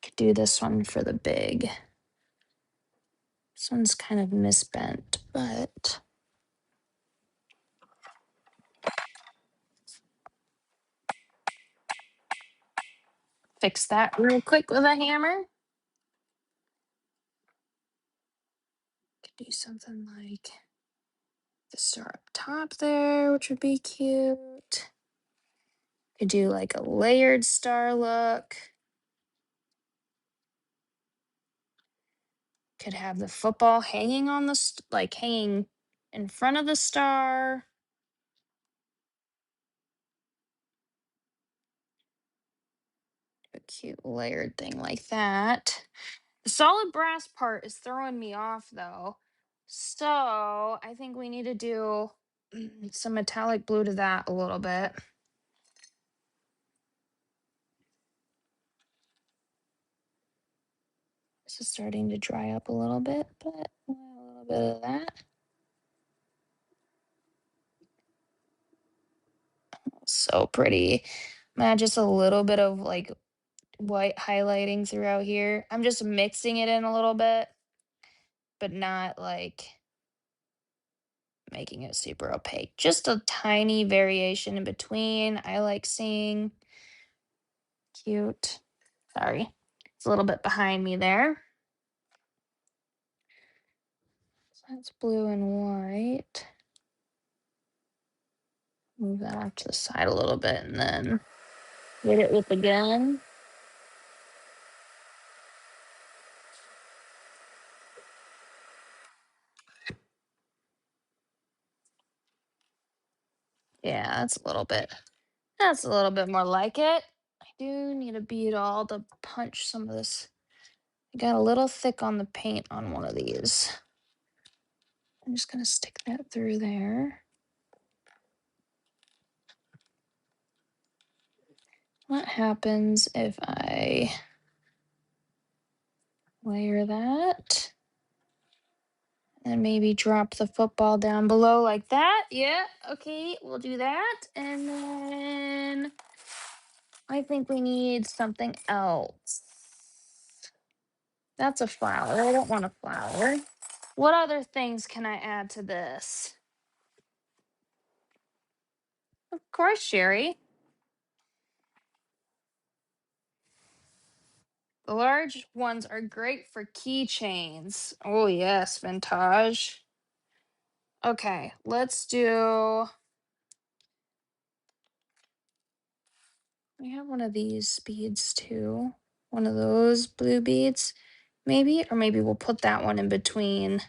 Could do this one for the big. This one's kind of misbent, but fix that real quick with a hammer. Could do something like the star up top there, which would be cute. Could do like a layered star look. Could have the football hanging on the like hanging in front of the star. A cute layered thing like that. The solid brass part is throwing me off though. So I think we need to do some metallic blue to that a little bit. This is starting to dry up a little bit, but a little bit of that. So pretty. Man, just a little bit of like white highlighting throughout here. I'm just mixing it in a little bit, but not like making it super opaque. Just a tiny variation in between. I like seeing. Cute. Sorry. It's a little bit behind me there. So that's blue and white. Move that off to the side a little bit and then hit it with the gun. Yeah, that's a little bit more like it. I do need a bead all to punch some of this. I got a little thick on the paint on one of these. I'm just gonna stick that through there. What happens if I layer that? And maybe drop the football down below like that. Yeah, okay, we'll do that. And then I think we need something else. That's a flower. I don't want a flower. What other things can I add to this? Of course, Sherry. The large ones are great for keychains. Oh, yes, vintage. Okay, let's do. We have one of these beads too. One of those blue beads, maybe, or maybe we'll put that one in between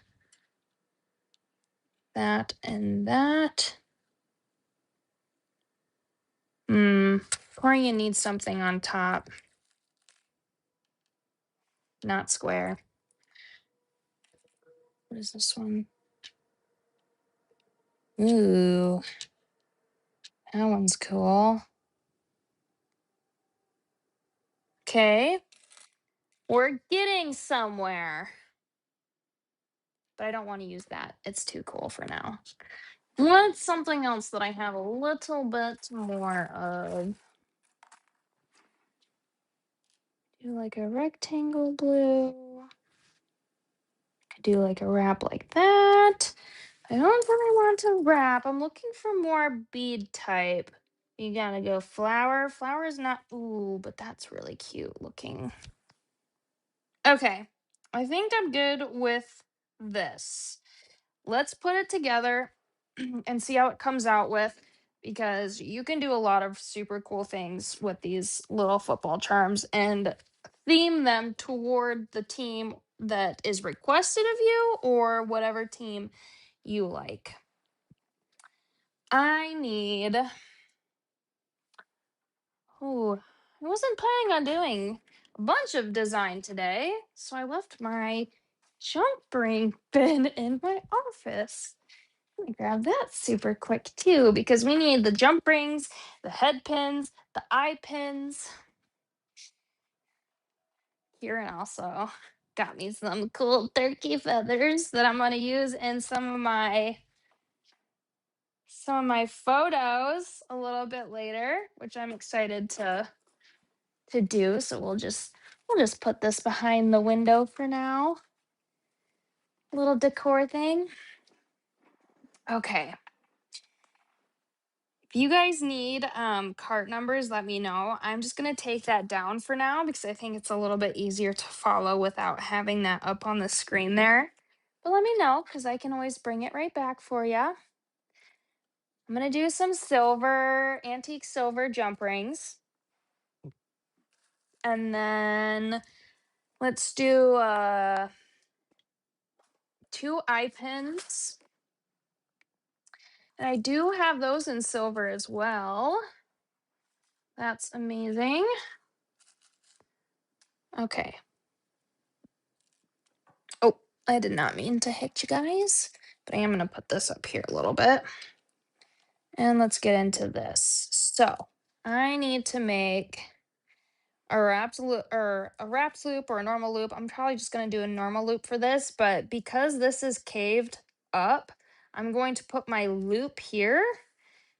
that and that. Corian needs something on top, not square. What is this one? Ooh, that one's cool. Okay, we're getting somewhere. But I don't want to use that. It's too cool for now. What's something else that I have a little bit more of? Do like a rectangle blue. Could do like a wrap like that. I don't really want to wrap. I'm looking for more bead type. You gotta go flower. Flower is not, ooh, but that's really cute looking. Okay, I think I'm good with this. Let's put it together and see how it comes out with because you can do a lot of super cool things with these little football charms and theme them toward the team that is requested of you or whatever team you like. I need, oh, I wasn't planning on doing a bunch of design today, so I left my jump ring bin in my office. Let me grab that super quick too, because we need the jump rings, the head pins, the eye pins. Kieran also got me some cool turkey feathers that I'm gonna use in some of my photos a little bit later, which I'm excited to do. So we'll just put this behind the window for now. Little decor thing. Okay. If you guys need cart numbers, let me know. I'm just gonna take that down for now because I think it's a little bit easier to follow without having that up on the screen there. But let me know because I can always bring it right back for you. I'm gonna do some antique silver jump rings. And then let's do 2 eye pins. And I do have those in silver as well. That's amazing. Okay. Oh, I did not mean to hit you guys, but I am going to put this up here a little bit. And let's get into this. So I need to make a wrapped loop or a normal loop. I'm probably just going to do a normal loop for this, but because this is caved up, I'm going to put my loop here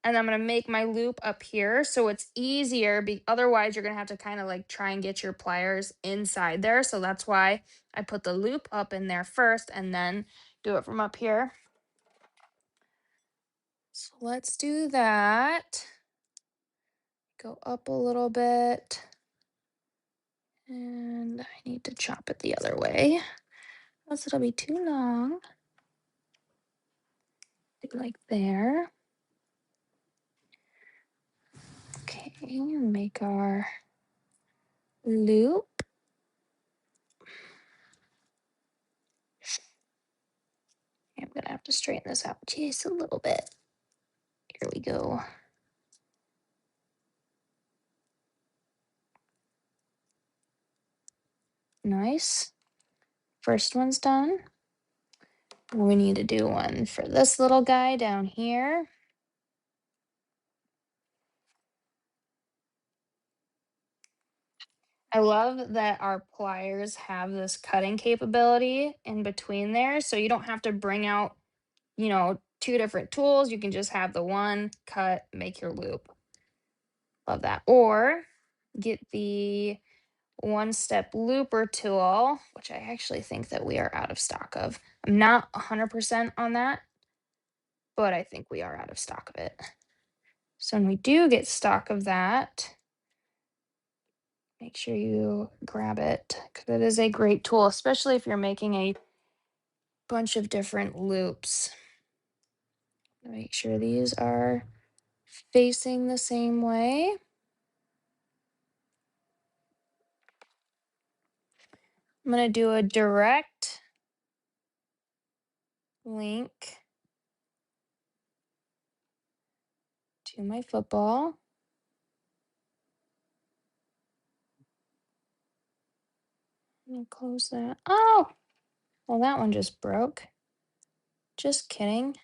and I'm going to make my loop up here so it's easier. Otherwise, you're going to have to kind of like try and get your pliers inside there. So that's why I put the loop up in there first and then do it from up here. So let's do that. Go up a little bit. And I need to chop it the other way, else it'll be too long. Like there. Okay, make our loop. I'm gonna have to straighten this out just a little bit. Here we go. Nice. First one's done. We need to do one for this little guy down here. I love that our pliers have this cutting capability in between there, so you don't have to bring out, 2 different tools. You can just have the one, cut, make your loop. Love that. Or get the one-step looper tool, which I actually think that we are out of stock of. I'm not 100% on that, but I think we are out of stock of it. So when we do get stock of that, make sure you grab it because it is a great tool, especially if you're making a bunch of different loops. Make sure these are facing the same way. I'm going to do a direct link to my football. I'm going to close that. Oh, well, that one just broke. Just kidding.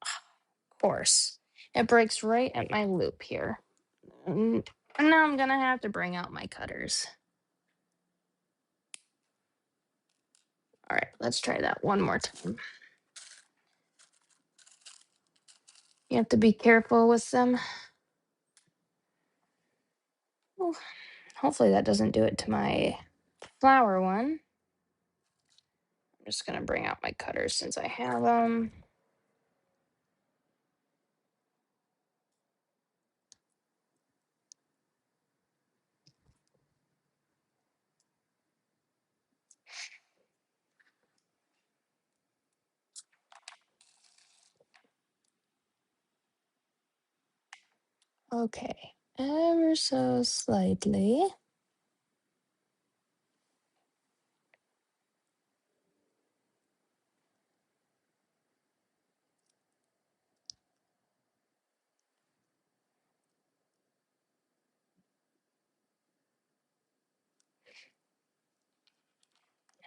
Of course. It breaks right at my loop here. And now I'm going to have to bring out my cutters. All right, let's try that one more time. You have to be careful with them. Oh, hopefully that doesn't do it to my flower one. I'm just going to bring out my cutters since I have them. Okay, ever so slightly.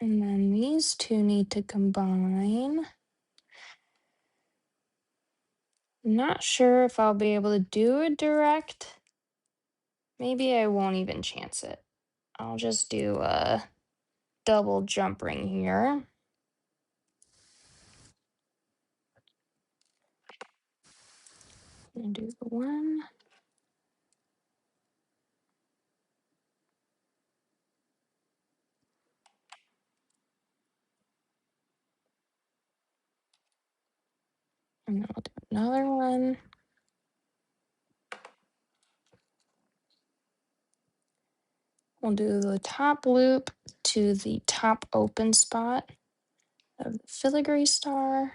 And then these two need to combine. Not sure if I'll be able to do a direct. Maybe I won't even chance it. I'll just do a double jump ring here. And do the one. And then I'll do another one. We'll do the top loop to the top open spot of the filigree star.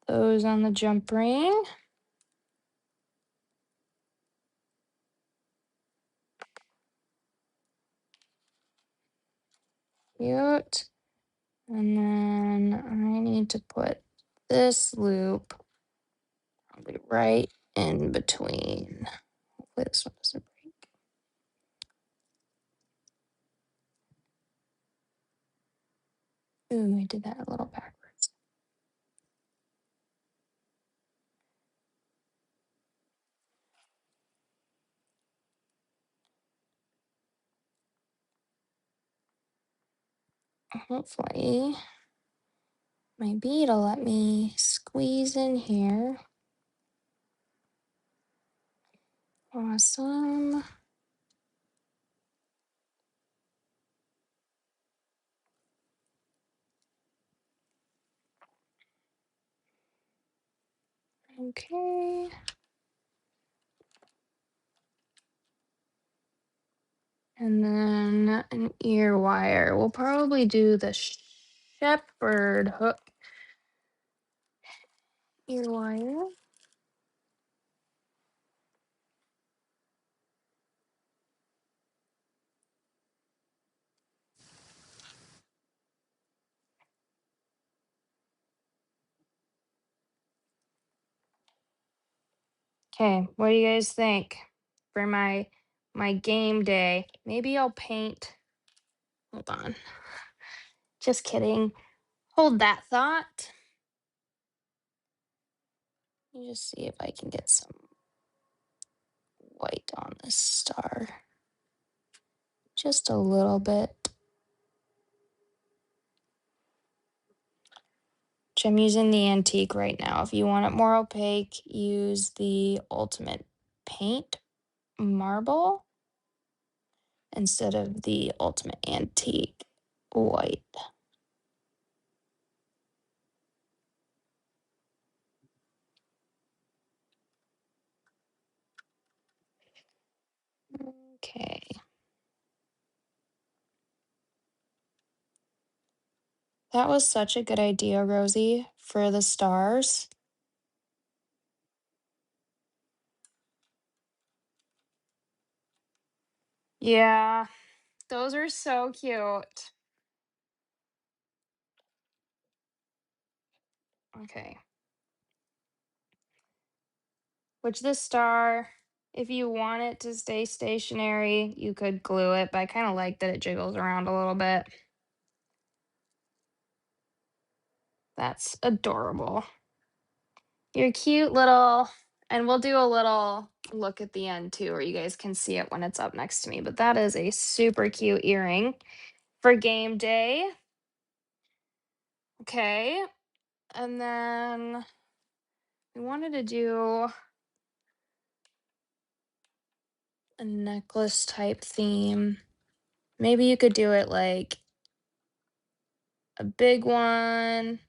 Those on the jump ring. Cute. And then I need to put this loop probably right in between. Hopefully this one doesn't break. Ooh, I did that a little backwards. Hopefully my bead will let me squeeze in here. Awesome. Okay. And then an ear wire. We'll probably do the shepherd hook ear wire. Okay, what do you guys think for my game day? Maybe I'll paint. Hold on. Just kidding. Hold that thought. Let me just see if I can get some white on this star. Just a little bit. Which I'm using the antique right now. If you want it more opaque, use the ultimate paint marble instead of the ultimate antique white. Okay. That was such a good idea, Rosie, for the stars. Yeah, those are so cute. Okay. Which this star, if you want it to stay stationary, you could glue it, but I kind of like that it jiggles around a little bit. That's adorable. You're cute little, and we'll do a little look at the end too, where you guys can see it when it's up next to me. But that is a super cute earring for game day. Okay. And then we wanted to do a necklace type theme. Maybe you could do it like a big one.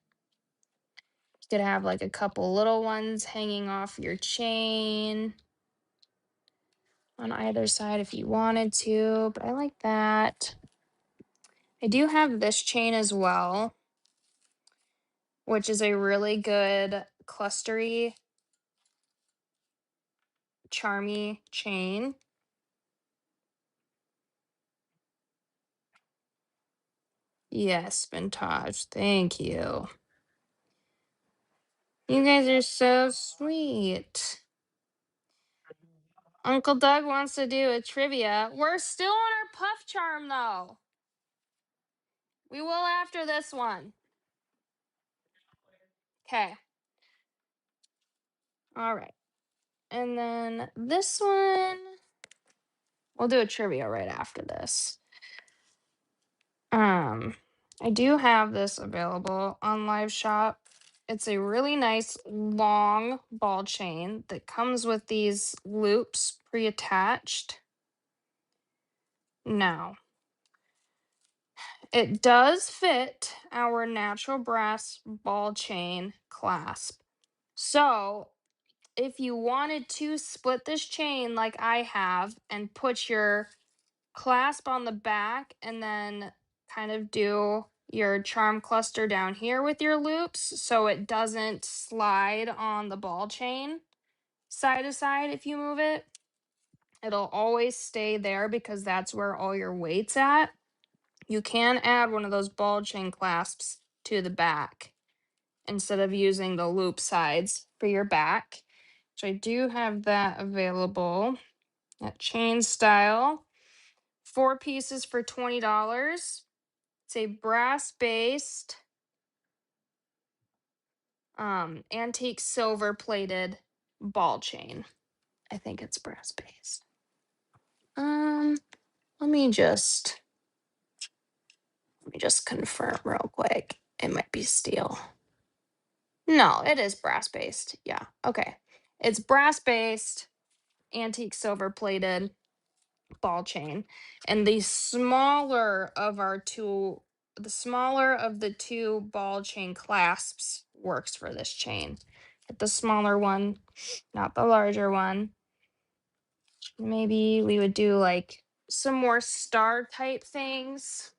You could have like a couple little ones hanging off your chain on either side if you wanted to, but I like that. I do have this chain as well, which is a really good clustery, charmy chain. Yes, Vintage. Thank you. You guys are so sweet. Uncle Doug wants to do a trivia. We're still on our puff charm though. We will after this one. Okay. All right. And then this one, we'll do a trivia right after this. I do have this available on Live Shop. It's a really nice long ball chain that comes with these loops pre-attached. Now, it does fit our natural brass ball chain clasp. So, if you wanted to split this chain like I have and put your clasp on the back and then kind of do your charm cluster down here with your loops so it doesn't slide on the ball chain side to side if you move it. It'll always stay there because that's where all your weight's at. You can add one of those ball chain clasps to the back instead of using the loop sides for your back. So I do have that available at chain style. 4 pieces for $20. It's a brass based antique silver plated ball chain. I think it's brass based. Let me just confirm real quick. It might be steel. No, it is brass based. Yeah. Okay. It's brass based, antique silver plated ball chain. And the smaller of the two ball chain clasps works for this chain. Get the smaller one, not the larger one. Maybe we would do like some more star type things.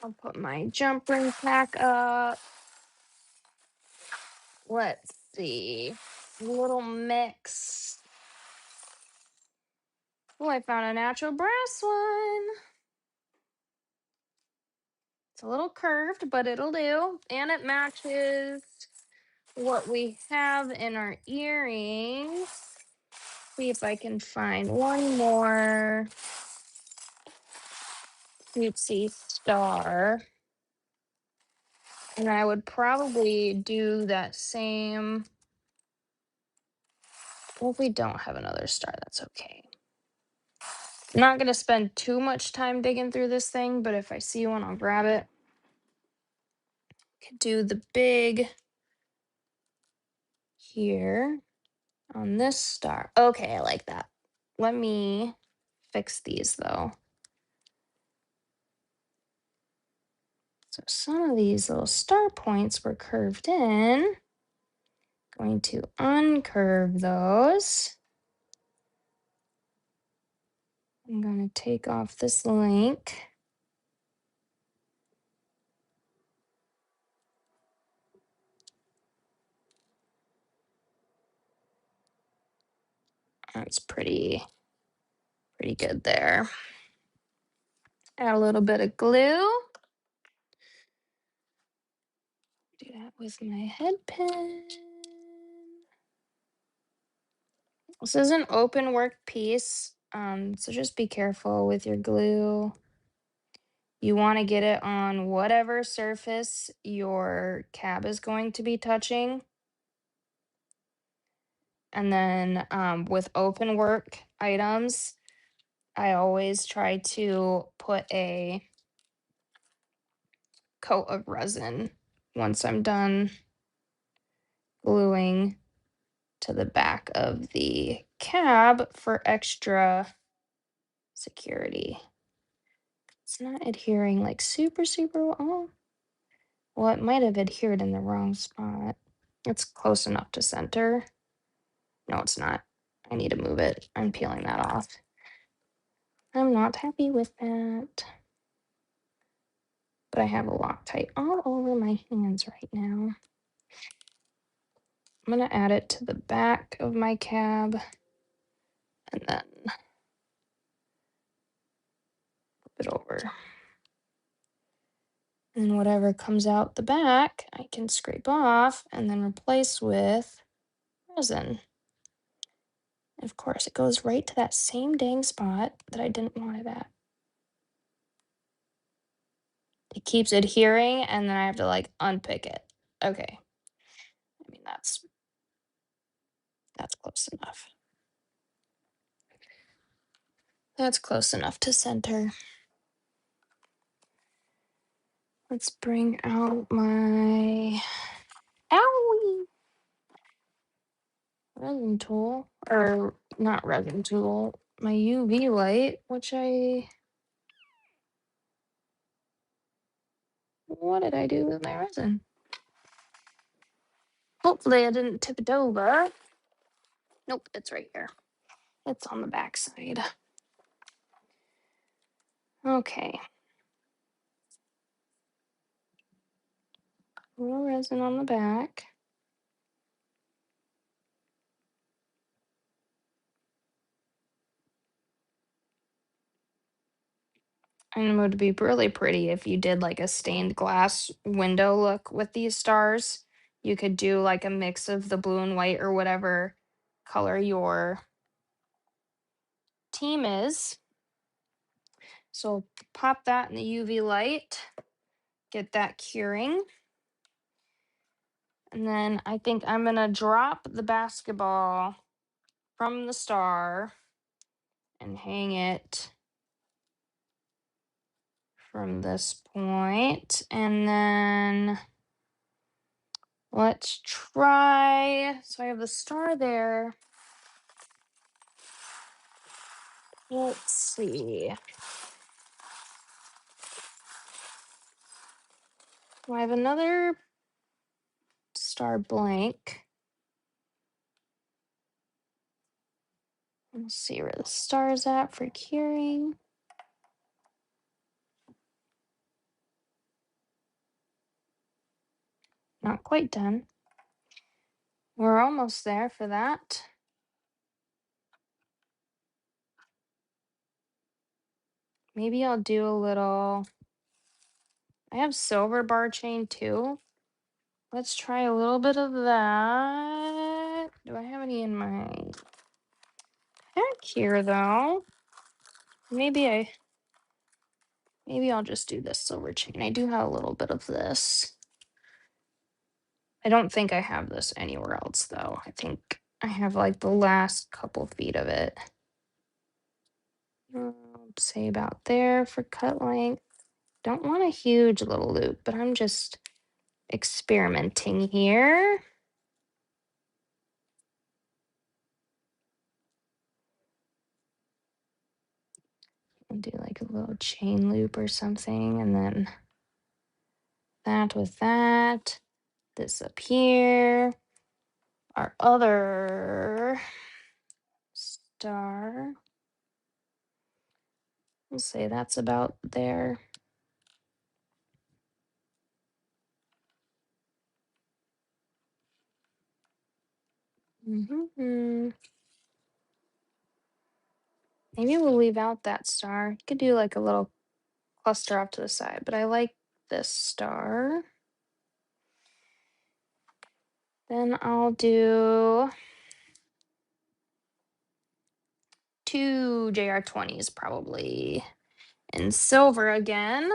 I'll put my jump ring pack up. Let's see. Little mix. Oh, I found a natural brass one. It's a little curved, but it'll do. And it matches what we have in our earrings. See if I can find one more cutesy star. And I would probably do that same. Well, if we don't have another star, that's okay. I'm not going to spend too much time digging through this thing, but if I see one, I'll grab it. Could do the big here on this star. Okay, I like that. Let me fix these though. So some of these little star points were curved in. Going to uncurve those. I'm going to take off this link. That's pretty good there. Add a little bit of glue. Do that with my head pin. This is an open work piece, so just be careful with your glue. You want to get it on whatever surface your cab is going to be touching. And then with open work items, I always try to put a coat of resin once I'm done gluing to the back of the cab for extra security. It's not adhering like super well. Well, it might have adhered in the wrong spot. It's close enough to center. No, it's not. I need to move it. I'm peeling that off. I'm not happy with that. But I have a Loctite all over my hands right now. I'm going to add it to the back of my cab and then flip it over. And whatever comes out the back, I can scrape off and then replace with resin. Of course, it goes right to that same dang spot that I didn't want it at. It keeps adhering, and then I have to, like, unpick it. Okay. I mean, that's close enough. That's close enough to center. Let's bring out my owie resin tool, or not resin tool, my UV light, which what did I do with my resin? Hopefully I didn't tip it over. Nope, it's right here. It's on the back side. Okay. A little resin on the back. And it would be really pretty if you did like a stained glass window look with these stars. You could do like a mix of the blue and white or whatever color your team is. So pop that in the UV light, get that curing. And then I think I'm gonna drop the basketball from the star and hang it from this point. And then let's try. So I have the star there. Let's see. I have another star blank. Let's see where the star is at for curing. Not quite done. We're almost there for that. Maybe I'll do a little. I have silver bar chain too. Let's try a little bit of that. Do I have any in my pack here though? Maybe I'll just do this silver chain. I do have a little bit of this. I don't think I have this anywhere else though. I think I have like the last couple feet of it. Say about there for cut length. Don't want a huge little loop, but I'm just experimenting here. I'll do like a little chain loop or something, and then that with that. This up here. Our other star. We'll say that's about there. Mm-hmm. Maybe we'll leave out that star. You could do like a little cluster off to the side, but I like this star. Then I'll do 2 JR20s probably in silver again.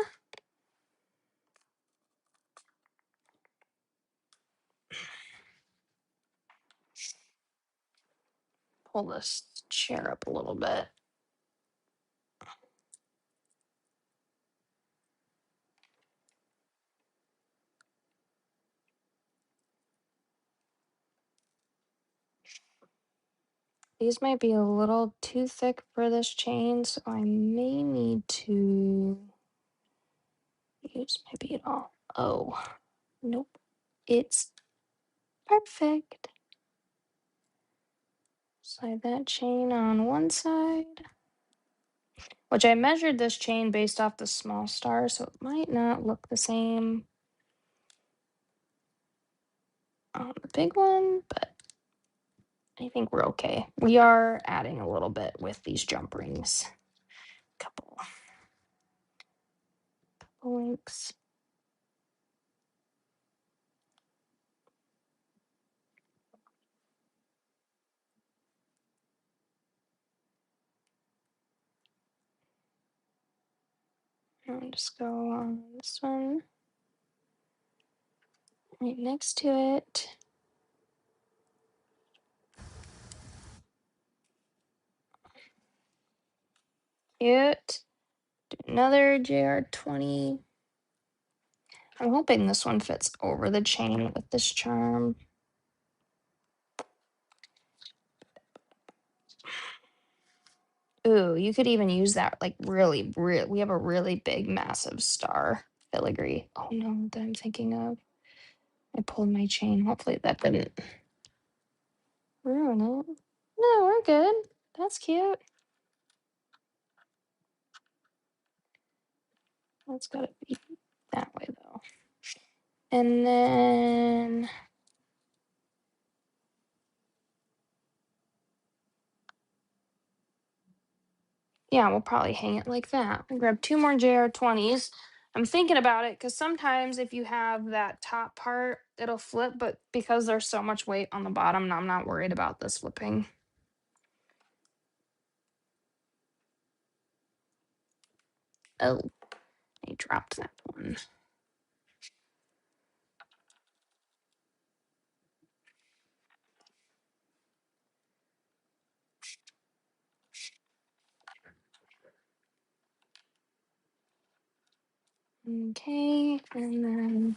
Pull this chair up a little bit. These might be a little too thick for this chain, so I may need to use my bead all. Oh, nope. It's perfect. Slide that chain on one side, which I measured this chain based off the small star, so it might not look the same on the big one, but I think we're okay. We are adding a little bit with these jump rings. Couple links. I'll just go on this one right next to it. Cute. Do another JR20. I'm hoping this one fits over the chain with this charm. Ooh, you could even use that like really, we have a really big, massive star filigree. Oh no, that I'm thinking of. I pulled my chain. Hopefully that didn't ruin it. No, we're good. That's cute. That's gotta be that way though. And then yeah, we'll probably hang it like that. I'll grab 2 more JR20s. I'm thinking about it because sometimes if you have that top part, it'll flip, but because there's so much weight on the bottom, I'm not worried about this flipping. Oh, I dropped that one. Okay, and then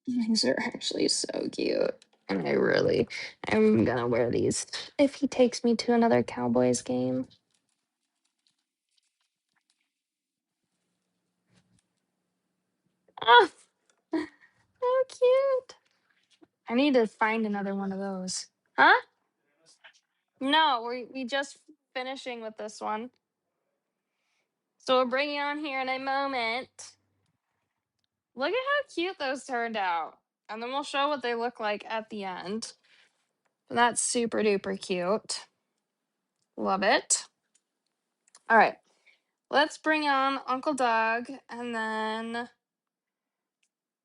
these are actually so cute. And I'm gonna wear these if he takes me to another Cowboys game. Ah, how cute. I need to find another one of those. Huh? No, we just finishing with this one. So we'll bring you on here in a moment. Look at how cute those turned out. And then we'll show what they look like at the end. That's super duper cute. Love it. All right. Let's bring on Uncle Doug, and then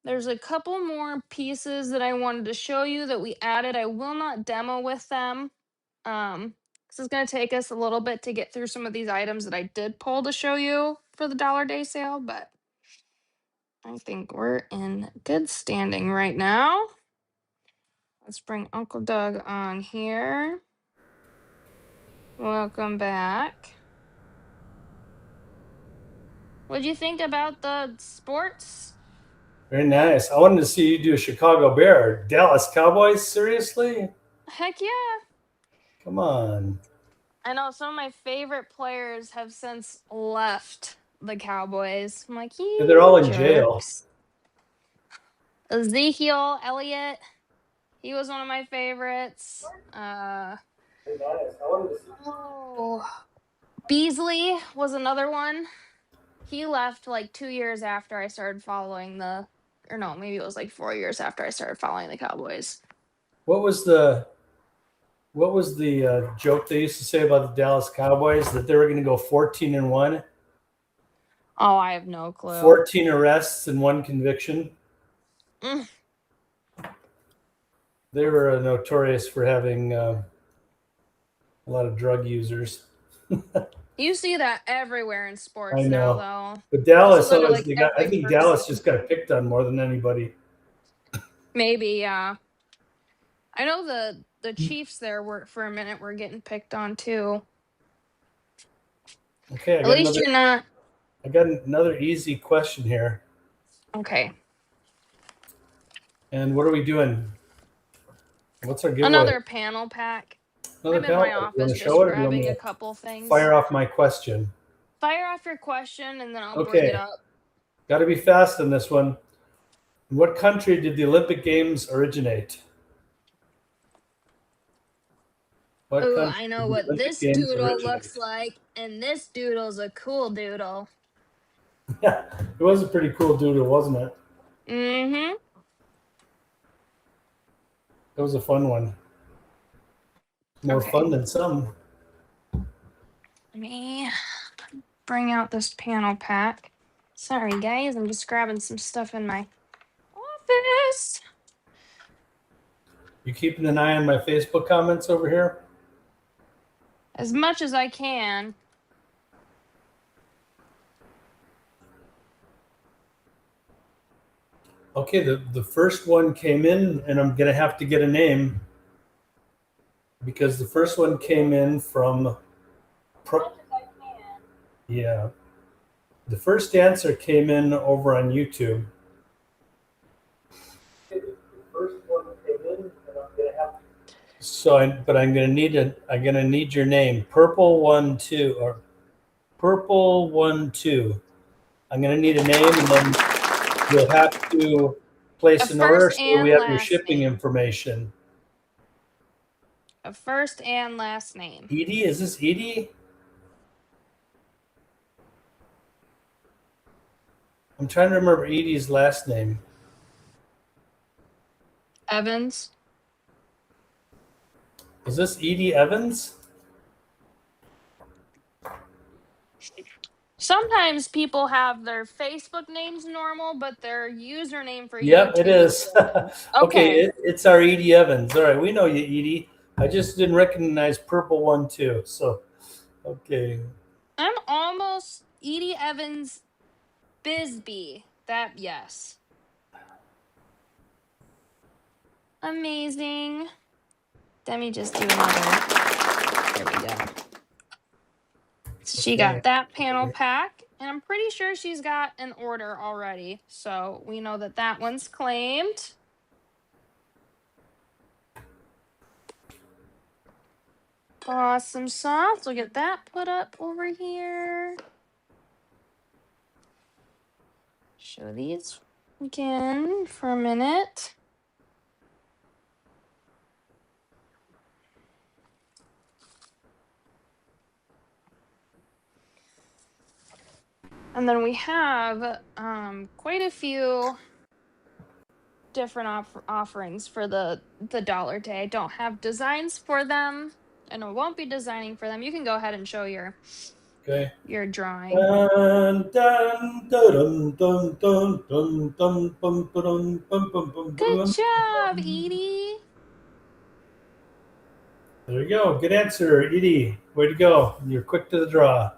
there's a couple more pieces that I wanted to show you that we added. I will not demo with them. This is going to take us a little bit to get through some of these items that I did pull to show you for the Dollar Day sale, but I think we're in good standing right now. Let's bring Uncle Doug on here. Welcome back. What'd you think about the sports? Very nice. I wanted to see you do a Chicago Bear. Dallas Cowboys? Seriously? Heck yeah. Come on. I know some of my favorite players have since left the Cowboys. I'm like, They're all you in jail. jerks. Ezekiel Elliott, he was one of my favorites. Very nice. I wanted to see. Oh, Beasley was another one. He left like 2 years after I started following or no, maybe it was like 4 years after I started following the Cowboys. What was the joke they used to say about the Dallas Cowboys that they were going to go 14-1, Oh, I have no clue. 14 arrests and 1 conviction? Mm. They were notorious for having a lot of drug users. You see that everywhere in I sports now, know, though. but You see Dallas literally always like they got. I every think Dallas person. just got picked on more than anybody. Maybe, yeah. I know the Chiefs there were for a minute were getting picked on too. Okay, At least you're not. I got another easy question here. Okay. And what are we doing? What's our giveaway? Another panel pack. Another I'm in panel? my Do you want office to just show it, or do you want me grabbing a to couple things. fire off my question? Fire off your question and then I'll bring it Okay, up. got to be fast on this one. In what country did the Olympic Games originate? What Ooh, country I know did the what Olympic this Games doodle looks originate? like, and this doodle's a cool doodle. Yeah, it was a pretty cool doodle, wasn't it? Mm-hmm. It was a fun one. More Okay. fun than some. Let me bring out this panel pack. Sorry, guys. I'm just grabbing some stuff in my office. You keeping an eye on my Facebook comments over here? As much as I can. Okay, the first one came in, and I'm gonna have to get a name because the first one came in from. Yeah, the first answer came in over on YouTube. The first one came in, and I'm gonna have to. But I'm gonna need your name. Purple12 or Purple12. I'm gonna need a name, and then you'll have to A place an order first so we and have your last shipping name. information. A first and last name. Edie, is this Edie? I'm trying to remember Edie's last name. Evans. Is this Edie Evans? Sometimes people have their Facebook names normal, but their username for Yep, it YouTube. is. Okay. Okay, it's our Edie Evans. All right, we know you, Edie. I just didn't recognize Purple12. So, okay. I'm almost Edie Evans Bisbee. That, yes. Amazing. Let me just do another. There we go. She Okay. got that panel pack, and I'm pretty sure she's got an order already. So we know that that one's claimed. Awesome sauce. We'll get that put up over here. Show these again for a minute. And then we have quite a few different offerings for the dollar day. I don't have designs for them, and I won't be designing for them. You can go ahead and show Okay. your drawing. Dun, dun, dun, dun, dun, dun, dun, bum, ba-dum, bum, bum, bum, Good bum, job, bum. Edie. There you go. Good answer, Edie. Way to go. You're quick to the draw.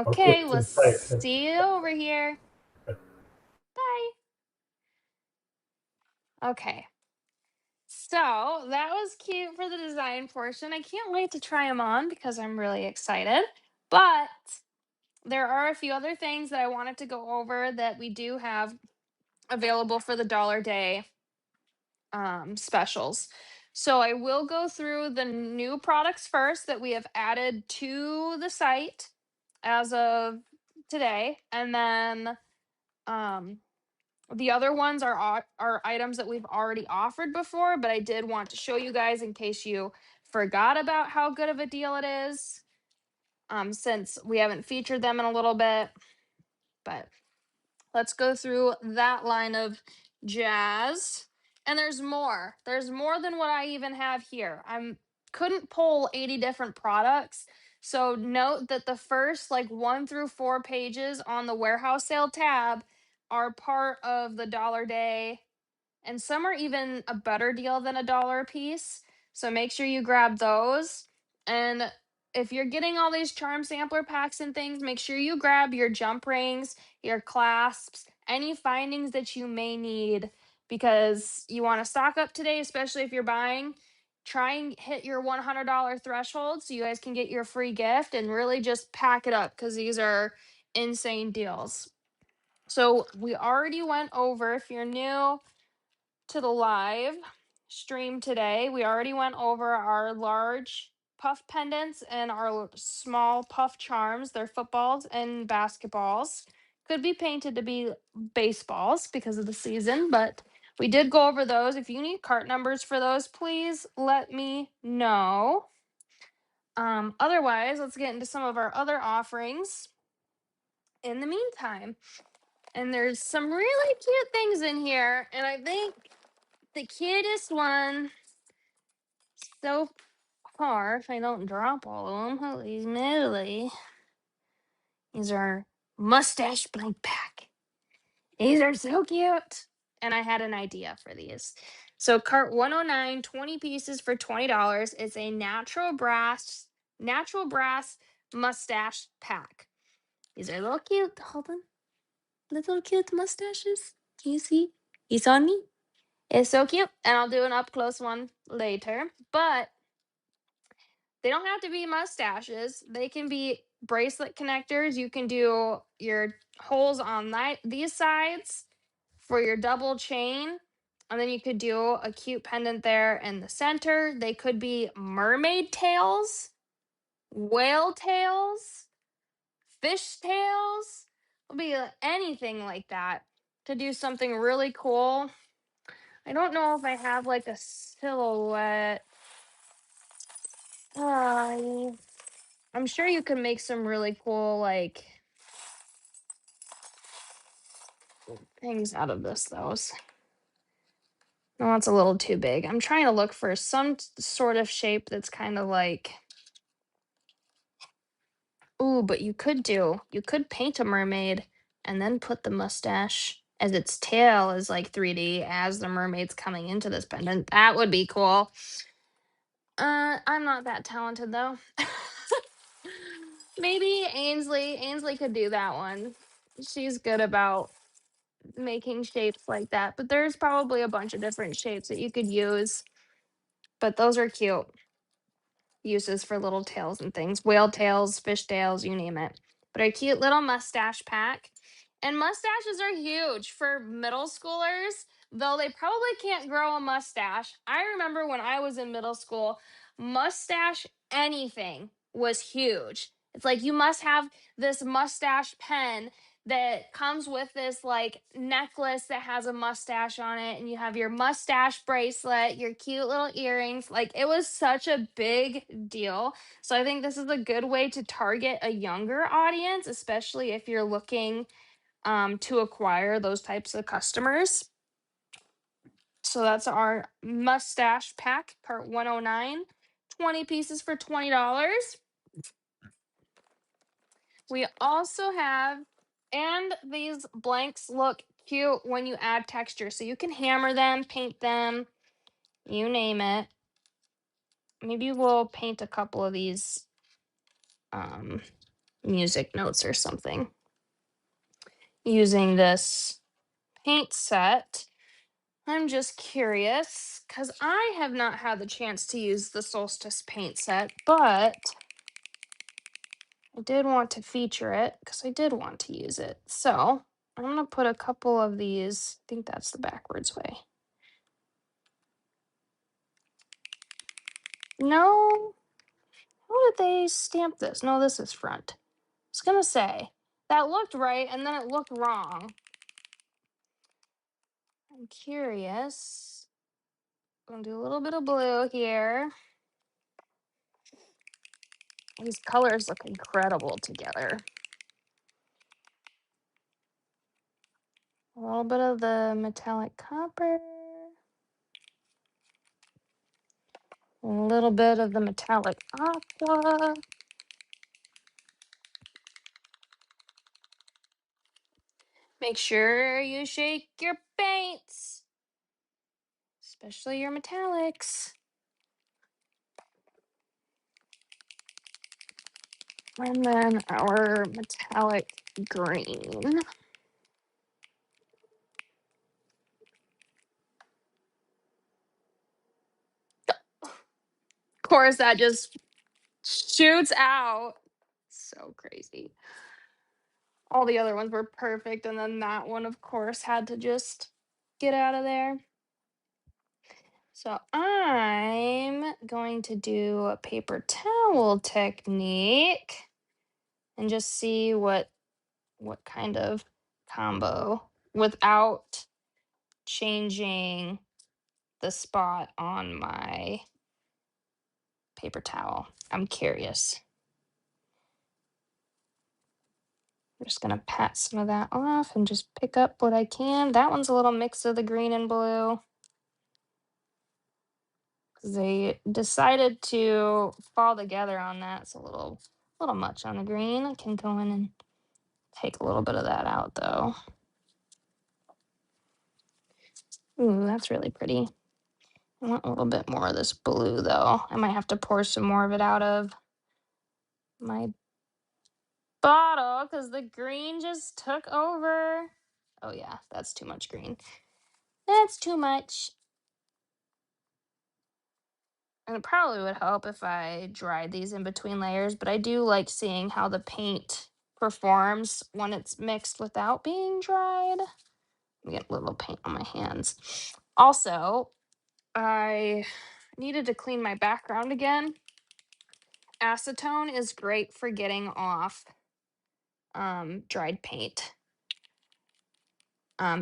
Or Okay, quick to we'll the fight. see you over here. Bye. Okay. So that was cute for the design portion. I can't wait to try them on because I'm really excited. But there are a few other things that I wanted to go over that we do have available for the dollar day specials. So I will go through the new products first that we have added to the site as of today, and then um, the other ones are items that we've already offered before, but I did want to show you guys in case you forgot about how good of a deal it is, since we haven't featured them in a little bit. But let's go through that line of jazz. And there's more. There's more than what I even have here. I'm couldn't pull 80 different products. So note that the first like 1 through 4 pages on the warehouse sale tab are part of the dollar day, and some are even a better deal than $1 a piece. So make sure you grab those. And if you're getting all these charm sampler packs and things, make sure you grab your jump rings, your clasps, any findings that you may need, because you want to stock up today, especially if you're buying. Try and hit your $100 threshold so you guys can get your free gift, and really just pack it up because these are insane deals. So we already went over, if you're new to the live stream today, we already went over our large puff pendants and our small puff charms. They're footballs and basketballs. Could be painted to be baseballs because of the season, but we did go over those. If you need cart numbers for those, please let me know. Otherwise, let's get into some of our other offerings in the meantime. And there's some really cute things in here, and I think the cutest one so car if I don't drop all of them. Holy moly. These are mustache blank pack. These are so cute. And I had an idea for these. So cart 109, 20 pieces for $20. It's a natural brass mustache pack. These are little cute. Hold on. Little cute mustaches. Can you see? He's on me. It's so cute. And I'll do an up close one later. But they don't have to be mustaches. They can be bracelet connectors. You can do your holes on these sides for your double chain. And then you could do a cute pendant there in the center. They could be mermaid tails, whale tails, fish tails. It'll be anything like that to do something really cool. I don't know if I have like a silhouette. Uh, I'm sure you can make some really cool like things out of this though. No, that's a little too big. I'm trying to look for some sort of shape that's kind of like. Ooh, but you could paint a mermaid and then put the mustache as its tail is like 3D as the mermaid's coming into this pendant. That would be cool. I'm not that talented though. Maybe Ainsley could do that one. She's good about making shapes like that, but there's probably a bunch of different shapes that you could use. But those are cute uses for little tails and things, whale tails, fish tails, you name it. But a cute little mustache pack. And mustaches are huge for middle schoolers, though they probably can't grow a mustache. I remember when I was in middle school, mustache anything was huge. It's like you must have this mustache pen that comes with this like necklace that has a mustache on it, and you have your mustache bracelet, your cute little earrings. Like it was such a big deal. So I think this is a good way to target a younger audience, especially if you're looking to acquire those types of customers. So that's our mustache pack, part 109, 20 pieces for $20. We also have, and these blanks look cute when you add texture. So you can hammer them, paint them, you name it. Maybe we'll paint a couple of these music notes or something using this paint set. I'm just curious because I have not had the chance to use the Solstice paint set, but I did want to feature it because I did want to use it. So I'm going to put a couple of these. I think that's the backwards way. No. How did they stamp this? No, this is front. I was going to say that looked right and then it looked wrong. I'm curious. I'm going to do a little bit of blue here. These colors look incredible together. A little bit of the metallic copper. A little bit of the metallic aqua. Make sure you shake your paints, especially your metallics. And then our metallic green. Of course, that just shoots out. So crazy. All the other ones were perfect, and then that one, of course, had to just get out of there. So I'm going to do a paper towel technique and just see what kind of combo without changing the spot on my paper towel. I'm curious. I'm just gonna pat some of that off and just pick up what I can. That one's a little mix of the green and blue. because they decided to fall together on that. It's a little much on the green. I can go in and take a little bit of that out though. Ooh, that's really pretty. I want a little bit more of this blue though. I might have to pour some more of it out of my bottle because the green just took over. Oh yeah, that's too much green. That's too much. And it probably would help if I dried these in between layers, but I do like seeing how the paint performs when it's mixed without being dried. Let me get a little paint on my hands. Also, I needed to clean my background again. Acetone is great for getting off dried paint,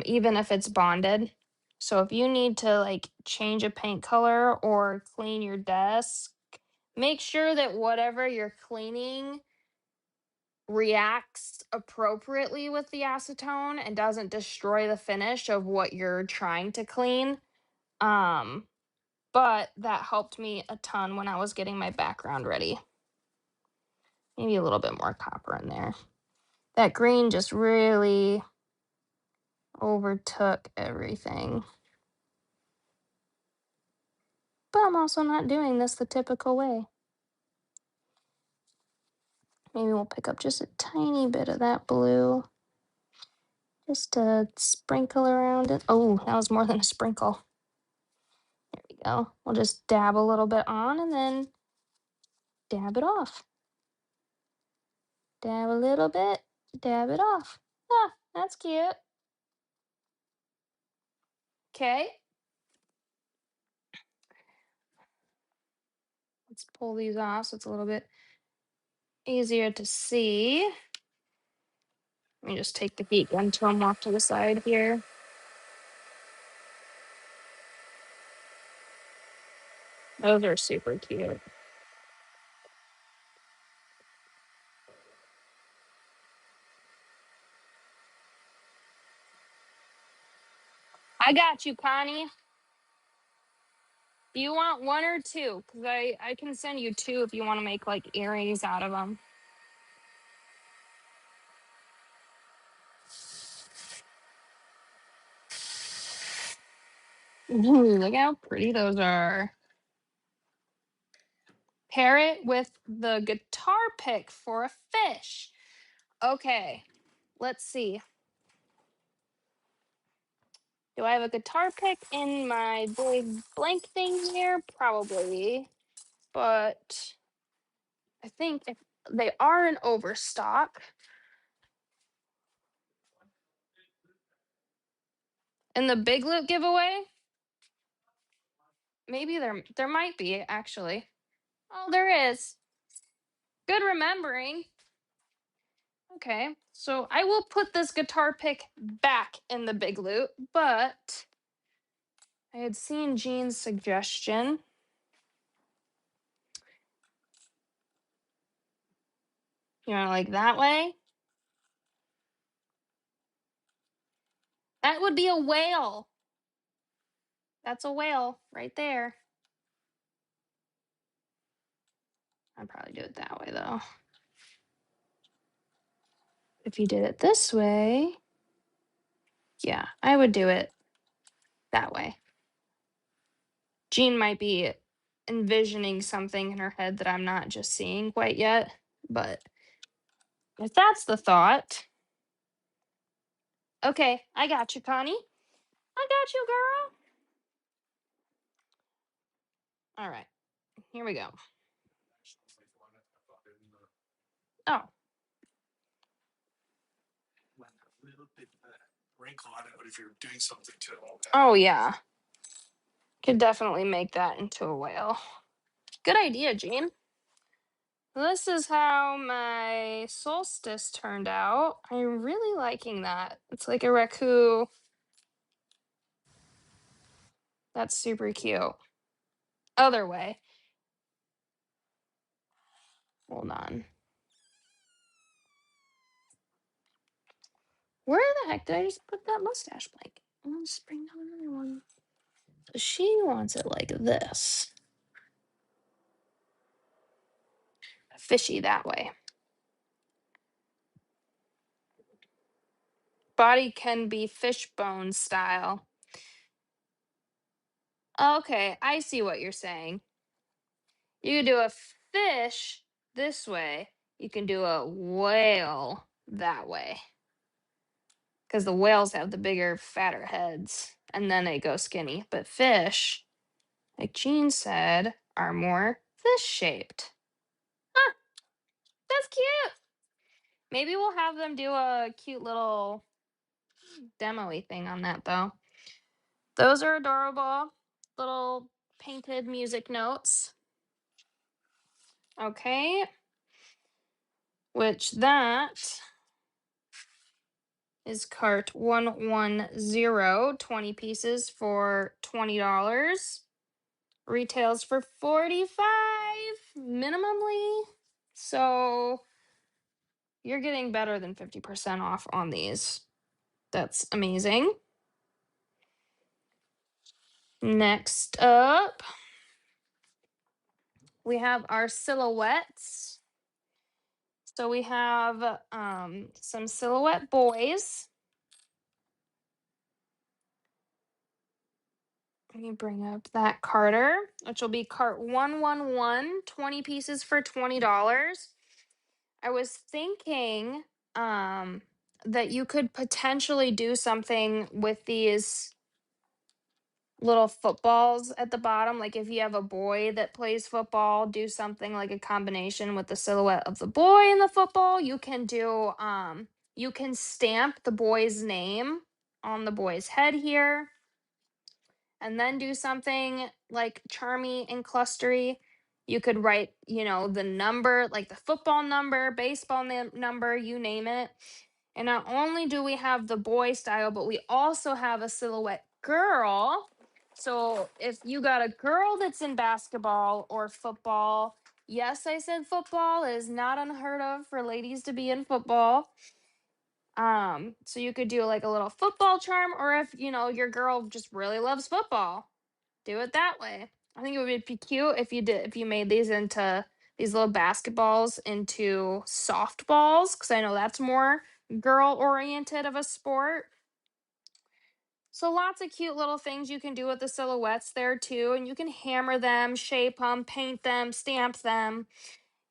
even if it's bonded. So if you need to like change a paint color or clean your desk, make sure that whatever you're cleaning reacts appropriately with the acetone and doesn't destroy the finish of what you're trying to clean. But that helped me a ton when I was getting my background ready. Maybe a little bit more copper in there. That green just really overtook everything. But I'm also not doing this the typical way. Maybe we'll pick up just a tiny bit of that blue. Just to sprinkle around it. Oh, that was more than a sprinkle. There we go. We'll just dab a little bit on and then dab it off. Dab a little bit, dab it off. Ah, that's cute. Okay. Let's pull these off so it's a little bit easier to see. Let me just take the heat gun, turn them off to the side here. Those are super cute. I got you, Connie. Do you want one or two? Because I can send you two if you want to make like earrings out of them. Ooh, look how pretty those are. Pair it with the guitar pick for a fish. Okay, let's see. Do I have a guitar pick in my big blank thing here? Probably. But I think if they are in overstock. In the Big Loot giveaway? Maybe there might be actually. Oh, there is. Good remembering. Okay, so I will put this guitar pick back in the Big Loot, but I had seen Jean's suggestion. You know, like that way? That would be a whale. That's a whale right there. I'd probably do it that way though. If you did it this way, yeah, I would do it that way. Jean might be envisioning something in her head that I'm not just seeing quite yet, but if that's the thought. Okay, I got you, Connie. I got you, girl. All right, here we go. Oh, Wrinkle on it, but if you're doing something to it. oh yeah. Could definitely make that into a whale. Good idea, Jean. This is how my solstice turned out. I'm really liking that. It's like a raku. That's super cute. Other way. Hold on. Where the heck did I just put that mustache blanket? I'm gonna just bring down another one. So she wants it like this. fishy that way. Body can be fishbone style. Okay, I see what you're saying. You can do a fish this way. You can do a whale that way. Because the whales have the bigger, fatter heads. And then they go skinny. But fish, like Jean said, are more fish shaped. Huh, that's cute. Maybe we'll have them do a cute little demo-y thing on that though. Those are adorable. Little painted music notes. Okay. Which that is cart 110, 20 pieces for $20. Retails for 45 minimally. So you're getting better than 50% off on these. That's amazing. Next up, we have our silhouettes. So we have some silhouette boys. Let me bring up that Carter, which will be cart 111, 20 pieces for $20. I was thinking that you could potentially do something with these little footballs at the bottom. Like if you have a boy that plays football, do something like a combination with the silhouette of the boy and the football. You can do you can stamp the boy's name on the boy's head here and then do something like charmy and clustery. You could write, the number, like the football number, baseball number, you name it. And not only do we have the boy style, but we also have a silhouette girl. So if you got a girl that's in basketball or football, yes, I said football is not unheard of for ladies to be in football. So you could do like a little football charm, or if your girl just really loves football, do it that way. I think it would be cute if you made these little basketballs into softballs, because I know that's more girl oriented of a sport. So lots of cute little things you can do with the silhouettes there too, and you can hammer them, shape them, paint them, stamp them.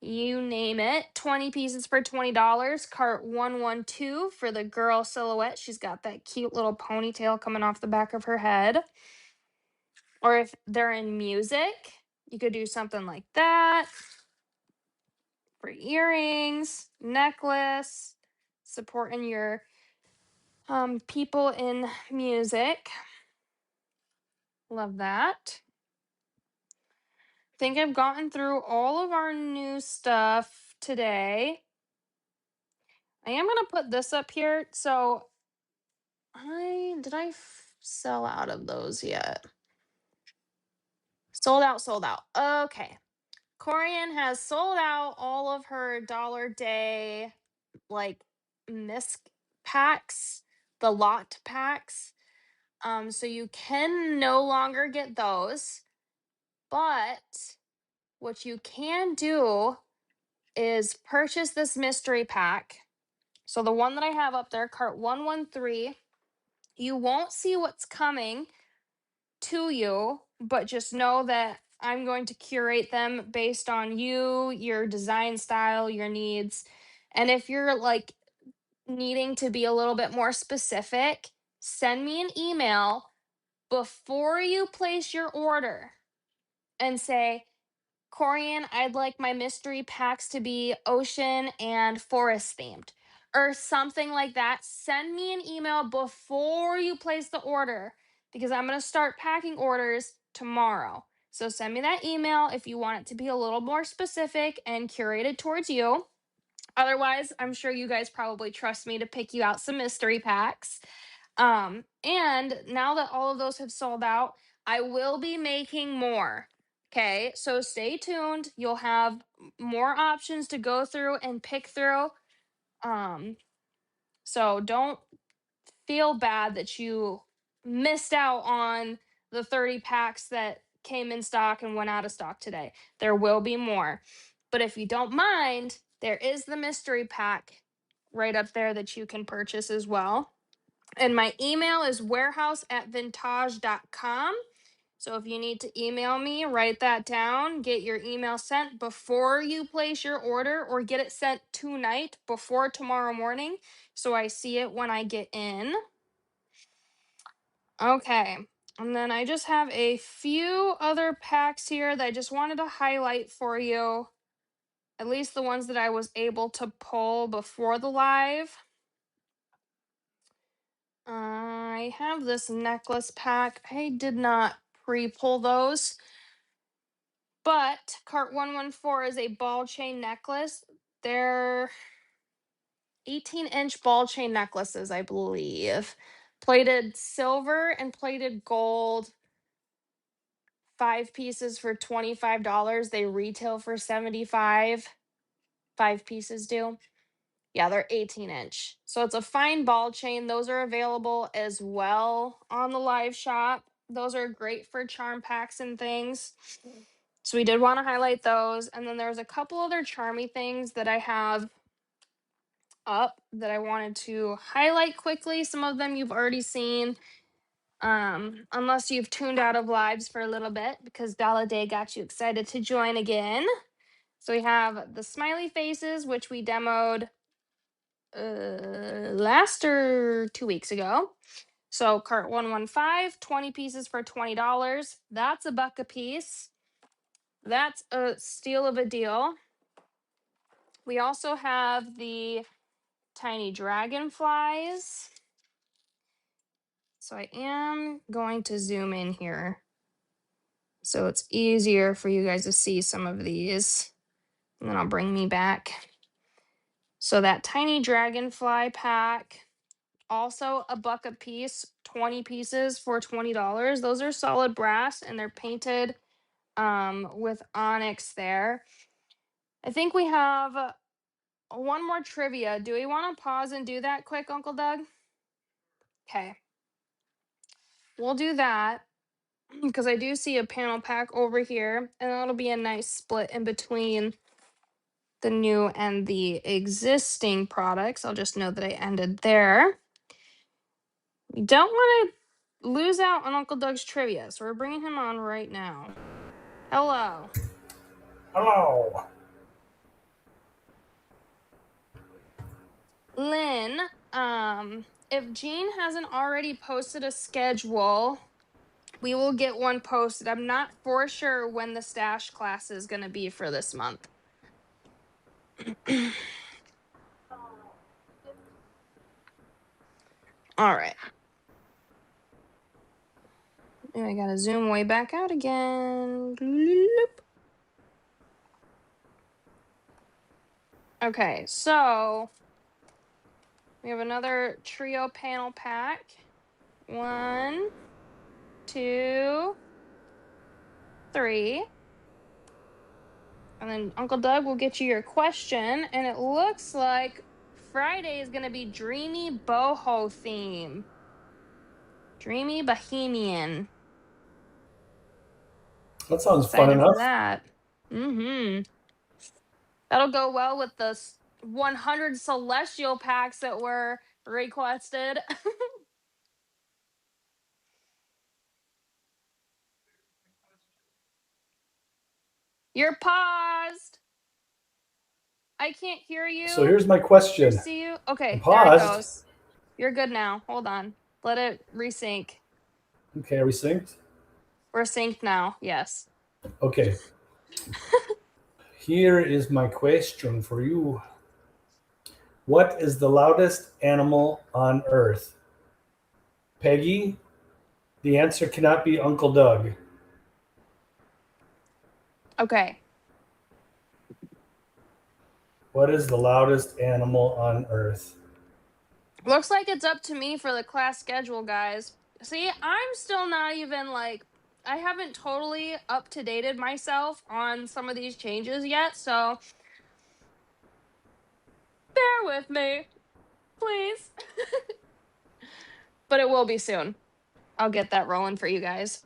You name it. 20 pieces for $20. Cart 112 for the girl silhouette. She's got that cute little ponytail coming off the back of her head. Or if they're in music, you could do something like that. For earrings, necklace, supporting your people in music. Love that. Think I've gotten through all of our new stuff today. I am going to put this up here. So did I sell out of those yet? Sold out. Okay. Corian has sold out all of her dollar day like misc packs, the lot packs. So you can no longer get those. But what you can do is purchase this mystery pack. So the one that I have up there, cart 113, you won't see what's coming to you, but just know that I'm going to curate them based on you, your design style, your needs. And if you're like needing to be a little bit more specific, send me an email before you place your order and say, Corian, I'd like my mystery packs to be ocean and forest themed or something like that. Send me an email before you place the order because I'm going to start packing orders tomorrow. So send me that email if you want it to be a little more specific and curated towards you. Otherwise, I'm sure you guys probably trust me to pick you out some mystery packs. And now that all of those have sold out, I will be making more. Okay, so stay tuned. You'll have more options to go through and pick through. So don't feel bad that you missed out on the 30 packs that came in stock and went out of stock today. There will be more. But if you don't mind, there is the mystery pack right up there that you can purchase as well. And my email is warehouse@vintage.com. So if you need to email me, write that down, get your email sent before you place your order, or get it sent tonight before tomorrow morning so I see it when I get in. Okay. And then I just have a few other packs here that I just wanted to highlight for you. At least the ones that I was able to pull before the live. I have this necklace pack. I did not pre-pull those. But cart 114 is a ball chain necklace. They're 18-inch ball chain necklaces, I believe. Plated silver and plated gold. 5 pieces for $25. They retail for $75. 5 pieces do. Yeah, they're 18-inch. So it's a fine ball chain. Those are available as well on the live shop. Those are great for charm packs and things. So we did want to highlight those. And then there's a couple other charmy things that I have up that I wanted to highlight quickly. Some of them you've already seen. Unless you've tuned out of lives for a little bit because Dollar Day got you excited to join again. So we have the smiley faces, which we demoed last or 2 weeks ago. So cart 115, 20 pieces for $20. That's $1 a piece. That's a steal of a deal. We also have the tiny dragonflies. So I am going to zoom in here so it's easier for you guys to see some of these. And then I'll bring me back. So that tiny dragonfly pack, also $1 a piece, 20 pieces for $20. Those are solid brass and they're painted with onyx there. I think we have one more trivia. Do we want to pause and do that quick, Uncle Doug? Okay. We'll do that because I do see a panel pack over here, and that'll be a nice split in between the new and the existing products. I'll just note that I ended there. We don't want to lose out on Uncle Doug's trivia, so we're bringing him on right now. Hello. Hello. Lynn, if Jean hasn't already posted a schedule, we will get one posted. I'm not for sure when the stash class is going to be for this month. All right. And I got to zoom way back out again. Okay, so we have another trio panel pack. 1, 2, 3. And then Uncle Doug will get you your question. And it looks like Friday is going to be Dreamy Boho theme. Dreamy Bohemian. That sounds fun Excited for enough. that. That'll go well with the 100 celestial packs that were requested. You're paused. I can't hear So you here's my or question. see you. I'm Okay, there it paused. goes. You're good now. Hold on. Let it resync. Okay, are we synced? We're synced now. Yes. Okay. Here is my question for you. What is the loudest animal on Earth? Peggy, the answer cannot be Uncle Doug. Okay. What is the loudest animal on Earth? Looks like it's up to me for the class schedule, guys. See, I'm still not even like, I haven't totally up to dated myself on some of these changes yet, so bear with me, please. But it will be soon. I'll get that rolling for you guys.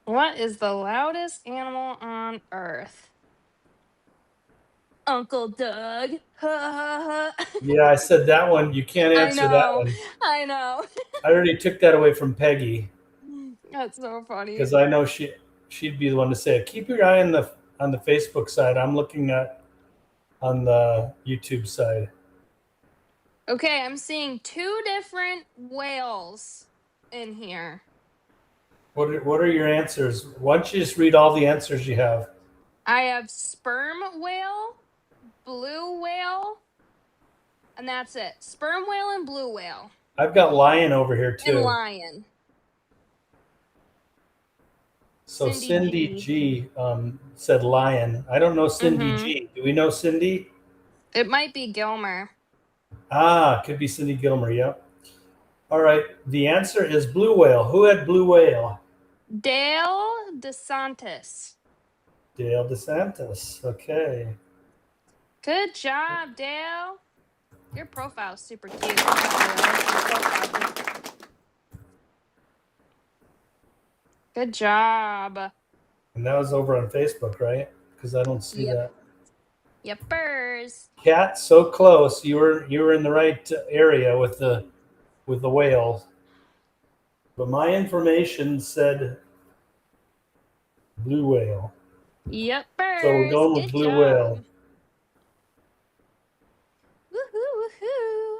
What is the loudest animal on Earth? Uncle Doug. Ha ha ha. Yeah, I said that one. You can't I answer that know. one. I know. I already took that away from Peggy That's so funny. because I know she'd be the one to say it. Keep your eye on the Facebook side. I'm looking at on the YouTube side. Okay, I'm seeing two different whales in here. What are your answers? Why don't you just read all the answers you have? I have sperm whale, blue whale, and that's it. Sperm whale and blue whale. I've got lion over here And too. lion. So Cindy Cindy G. G said lion. I don't know Cindy Mm-hmm. G. Do we know Cindy? It might be Gilmer. Ah, could be Cindy Gilmer. Yep. All right. The answer is blue whale. Who had blue whale? Dale DeSantis. Dale DeSantis. Okay. Good job, Dale. Your profile's super cute, by the way. Your profile pic. Good job. And that was over on Facebook, right? Because I don't see Yep. that. Yepers. Cat, so close. You were in the right area with the whale. But my information said blue whale. So we're Yepers. going with Good blue job. whale. Woohoo, woohoo.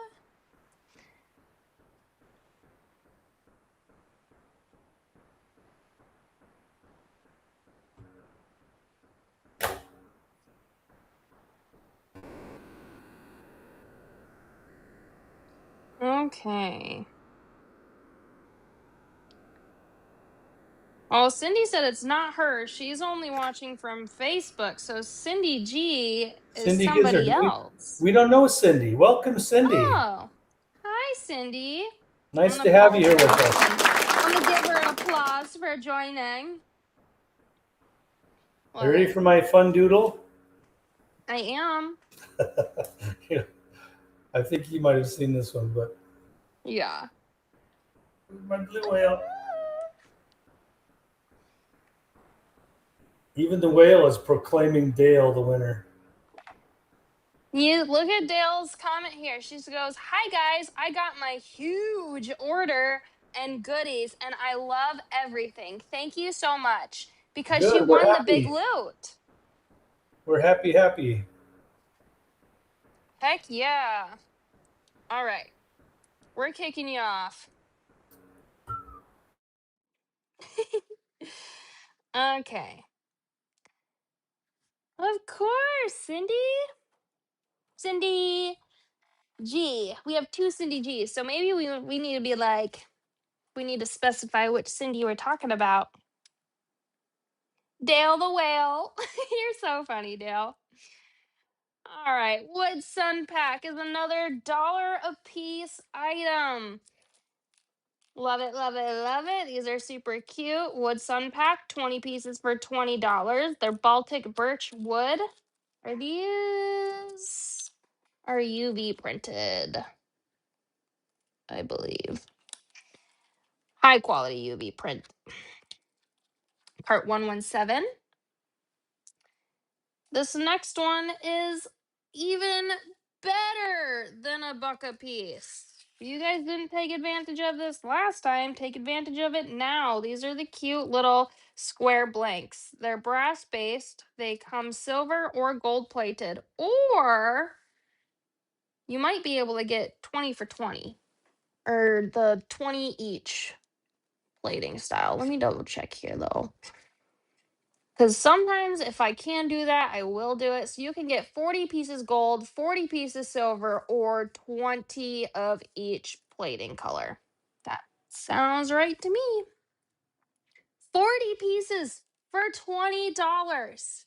Okay. Oh, Cindy said it's not her. She's only watching from Facebook. So Cindy G is Cindy Gizzard. somebody else. We don't know Cindy. Welcome, Cindy. Oh, hi, Cindy. Nice to have you here with us. I'm gonna give her an applause for joining. Are you Love ready it. for my fun doodle? I am. Yeah, I think you might have seen this one, but Yeah. my blue whale. Even the whale is proclaiming Dale the winner. You look at Dale's comment here. She goes, "Hi guys, I got my huge order and goodies, and I love everything. Thank you so much." Because she Good. We're won the big happy. loot. We're happy. Heck yeah. All right. We're kicking you off. Okay. Of course, Cindy. Cindy G. We have two Cindy G's. So maybe we need to be like, we need to specify which Cindy we're talking about. Dale the whale. You're so funny, Dale. All right. Wood Sun Pack is another dollar a piece item. Love it, love it, love it. These are super cute. Wood Sun Pack, 20 pieces for $20. They're Baltic birch wood. Are these are UV printed, I believe. High quality UV print. Part 117. This next one is even better than a buck a piece. If you guys didn't take advantage of this last time, take advantage of it now. These are the cute little square blanks. They're brass based. They come silver or gold plated, or you might be able to get 20 for 20 or the 20 each plating style. Let me double check here though. Because sometimes if I can do that, I will do it. So you can get 40 pieces gold, 40 pieces silver, or 20 of each plating color. That sounds right to me. 40 pieces for $20.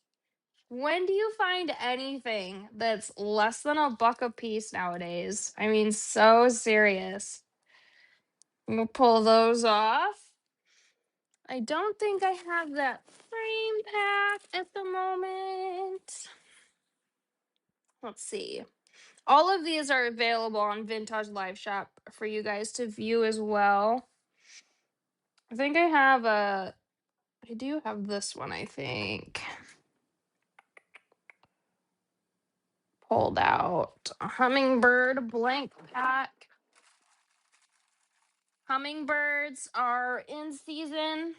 When do you find anything that's less than a buck a piece nowadays? I mean, so serious. I'm gonna pull those off. I don't think I have that frame pack at the moment. Let's see. All of these are available on Vintage Live Shop for you guys to view as well. I think I have a I do have this one, I think, pulled out. A hummingbird blank pack. Hummingbirds are in season,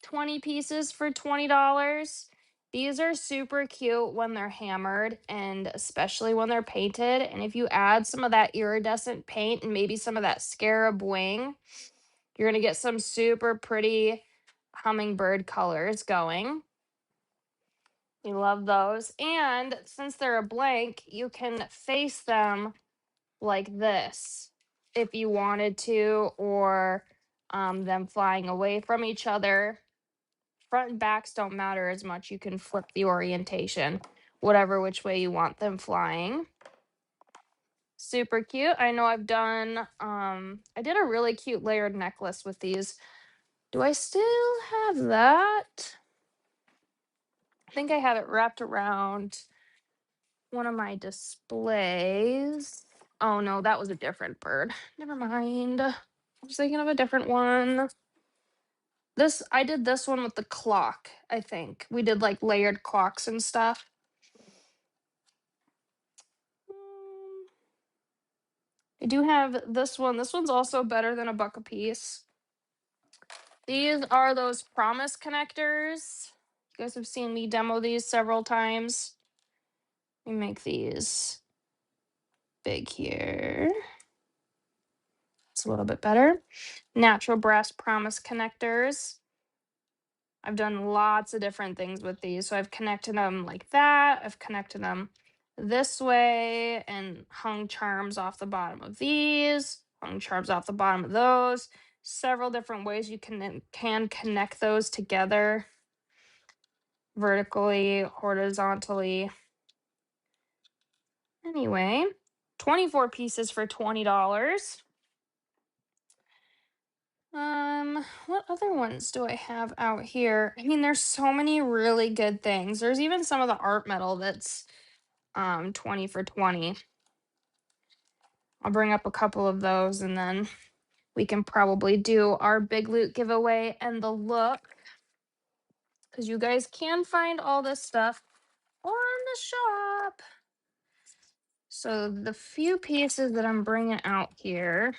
20 pieces for $20. These are super cute when they're hammered and especially when they're painted. And if you add some of that iridescent paint and maybe some of that scarab wing, you're going to get some super pretty hummingbird colors going. You love those. And since they're a blank, you can face them like this if you wanted to, or them flying away from each other. Front and backs don't matter as much. You can flip the orientation, whatever which way you want them flying. Super cute. I know I've done, I did a really cute layered necklace with these. Do I still have that? I think I have it wrapped around one of my displays. Oh no, that was a different bird. Never mind. I was thinking of a different one. I did this one with the clock, I think. We did like layered clocks and stuff. I do have this one. This one's also better than $1 a piece. These are those promise connectors. You guys have seen me demo these several times. Let me make these big here. It's a little bit better. Natural brass promise connectors. I've done lots of different things with these. So I've connected them like that. I've connected them this way and hung charms off the bottom of these, hung charms off the bottom of those. Several different ways you can connect those together vertically, horizontally. Anyway, 24 pieces for $20. What other ones do I have out here? I mean, there's so many really good things. There's even some of the art metal that's 20 for 20. I'll bring up a couple of those and then we can probably do our big loot giveaway and the look, because you guys can find all this stuff on the shop. So the few pieces that I'm bringing out here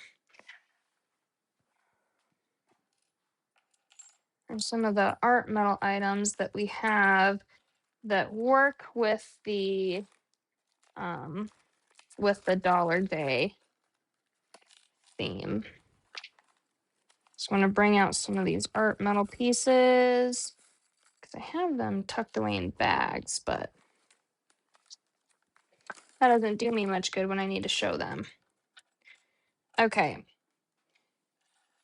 are some of the art metal items that we have that work with the Dollar Day theme. So I'm going to bring out some of these art metal pieces because I have them tucked away in bags, but that doesn't do me much good when I need to show them. Okay.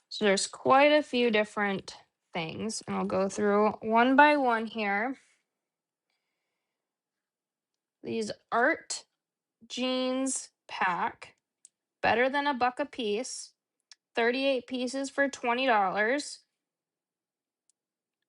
So there's quite a few different things, and I'll go through one by one here. These art jeans pack, better than $1 a piece, 38 pieces for $20.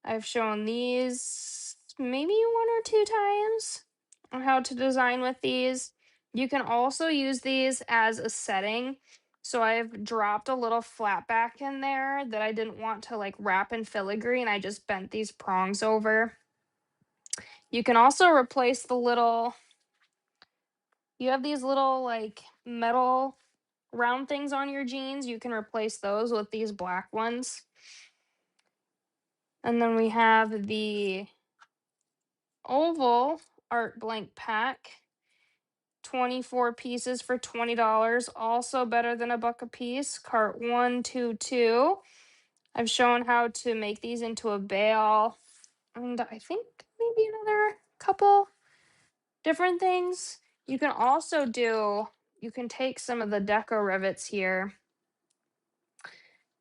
I've shown these maybe 1 or 2 times on how to design with these. You can also use these as a setting. So I've dropped a little flat back in there that I didn't want to like wrap in filigree, and I just bent these prongs over. You can also replace you have these little like metal round things on your jeans. You can replace those with these black ones. And then we have the oval art blank pack, 24 pieces for $20, also better than $1 a piece. Cart 122. I've shown how to make these into a bale, and I think maybe another couple different things. You can also you can take some of the deco rivets here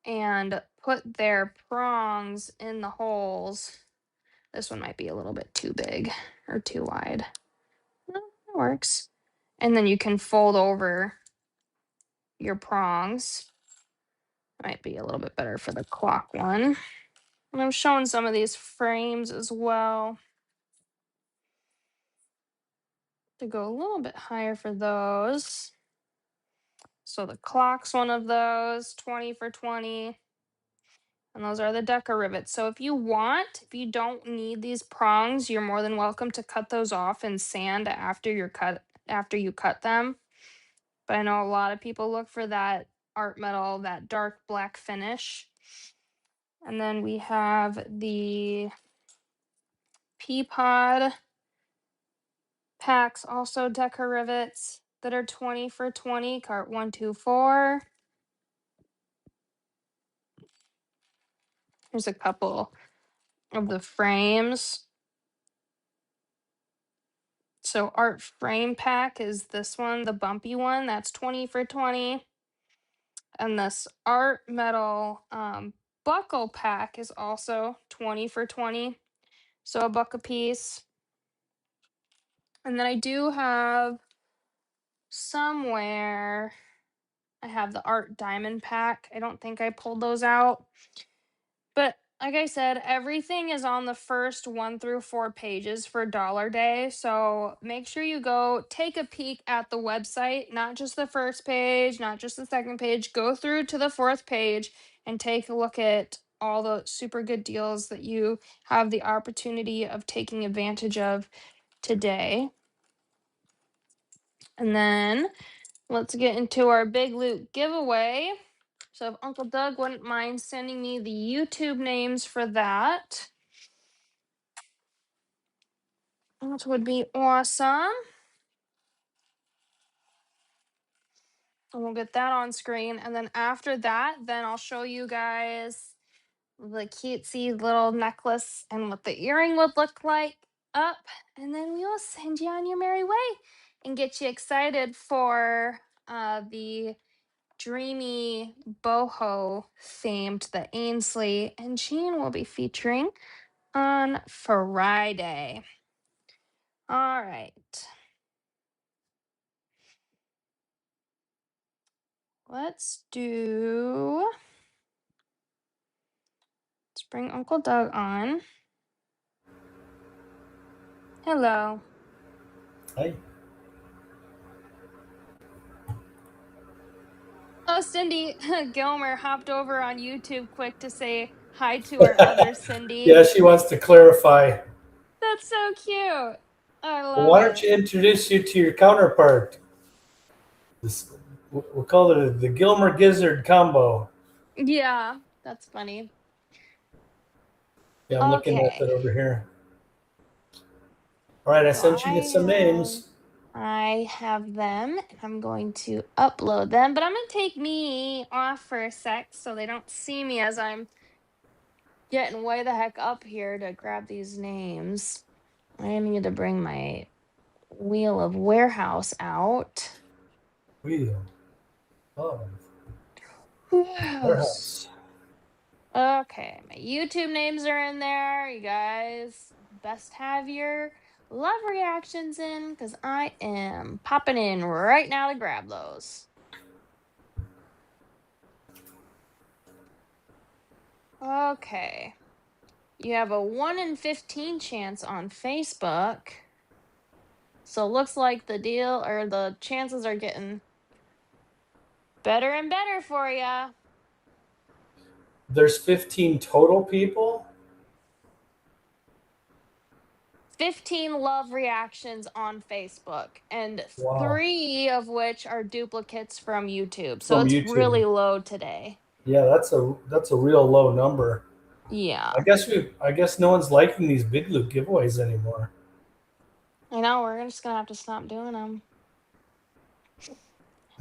and put their prongs in the holes. This one might be a little bit too big or too wide. No, it works. And then you can fold over your prongs. Might be a little bit better for the clock one. And I'm showing some of these frames as well to go a little bit higher for those. So the clock's one of those, 20 for 20. And those are the deca rivets. So if you don't need these prongs, you're more than welcome to cut those off and sand after you cut them. But I know a lot of people look for that art metal, that dark black finish. And then we have the pea pod packs, also deca rivets that are 20 for 20, cart 124. There's a couple of the frames. So art frame pack is this one, the bumpy one, that's 20 for 20. And this art metal buckle pack is also 20 for 20. So a buck a piece. And then I do have somewhere, I have the art diamond pack. I don't think I pulled those out. But like I said, everything is on the first 1 through 4 pages for Dollar Day. So make sure you go take a peek at the website, not just the first page, not just the second page. Go through to the fourth page and take a look at all the super good deals that you have the opportunity of taking advantage of today. And then let's get into our Big Loot giveaway. So if Uncle Doug wouldn't mind sending me the YouTube names for that would be awesome. And we'll get that on screen. And then after that, then I'll show you guys the cutesy little necklace and what the earring would look like up. And then we will send you on your merry way and get you excited for the dreamy boho themed that Ainsley and Jean will be featuring on Friday. All right. Let's bring Uncle Doug on. Hello. Hi. Oh, Cindy Gilmer hopped over on YouTube quick to say hi to our other Yeah, Cindy. she wants to clarify. That's so cute. I Well, love why don't it. you introduce you to your counterpart? This, we'll call it the Gilmer Gizzard combo. Yeah, that's funny. Yeah, I'm looking at Okay. that over here. All right, I So sent you some names. I have them and I'm going to upload them, but I'm going to take me off for a sec so they don't see me as I'm getting way the heck up here to grab these names. I need to bring my wheel of warehouse out. Wheel of Yes. Warehouse. Okay, my YouTube names are in there. You guys best have your love reactions in because I am popping in right now to grab those. Okay. You have a 1 in 15 chance on Facebook. So it looks like the deal or the chances are getting better and better for you. There's 15 total people. 15 love reactions on Facebook, and Wow. 3 of which are duplicates from YouTube. So From it's YouTube. really low today. Yeah, that's a real low number. Yeah. I guess no one's liking these big loot giveaways anymore. I know, we're just gonna have to stop doing them.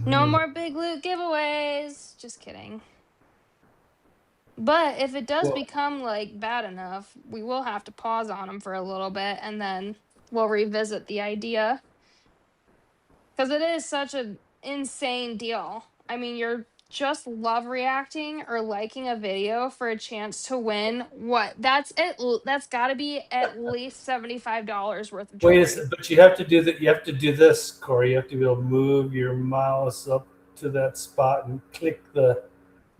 No Mm. more big loot giveaways. Just kidding. But if it does Well, become like bad enough, we will have to pause on them for a little bit and then we'll revisit the idea. Because it is such an insane deal. I mean, you're just love reacting or liking a video for a chance to win what? That's it. That's got to be at least $75 worth of wait a jewelry. second, but you have to do that. You have to do this, Corey. You have to be able to move your mouse up to that spot and I click the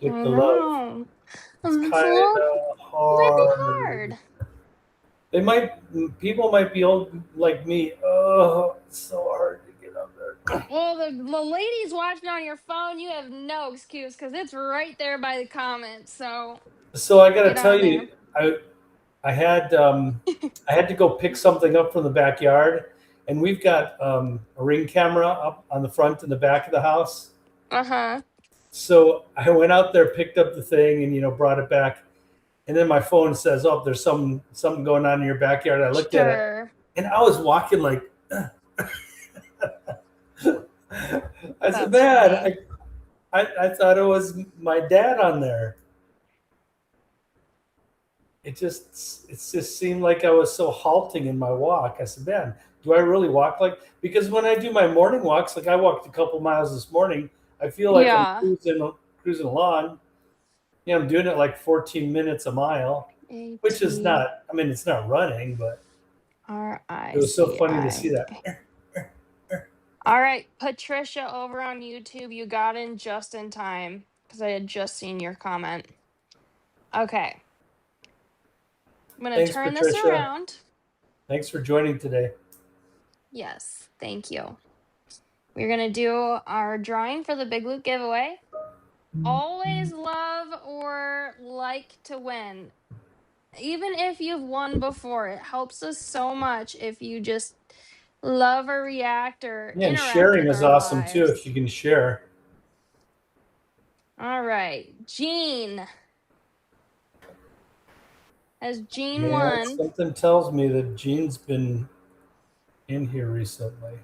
love. know. It's It's a kind little, of might be hard. hard. They might People might be old like me. Oh, it's so hard to get up there. Well, the ladies watching on your phone, you have no excuse because it's right there by the comments. So So I got to Get tell on there. you, I had to go pick something up from the backyard, and we've got a ring camera up on the front and the back of the house. Uh-huh. So I went out there, picked up the thing, and brought it back. And then my phone says, "Oh, there's something going on in your backyard." I looked at it, Sure. and I was walking like, I said, That's "Man, funny. I thought it was my dad on there." It just seemed like I was so halting in my walk. I said, "Man, do I really walk like?" Because when I do my morning walks, like I walked a couple miles this morning, I feel like I'm Yeah. cruising along. I'm doing it like 14 minutes a mile, which is A-T-R-I-C-I. not. I mean, it's not running, but it was so funny to see that. All right, Patricia over on YouTube, you got in just in time because I had just seen your comment. Okay, I'm going to Thanks, turn this Patricia. around. Thanks for joining today. Yes, thank you. We're going to do our drawing for the Big Loot giveaway. Always love or like to win. Even if you've won before, it helps us so much if you just love or react or Yeah, and interact sharing with is our awesome too lives. if you can share. All right, Jean. Has Jean Yeah, won? something tells me that Jean's been in here recently.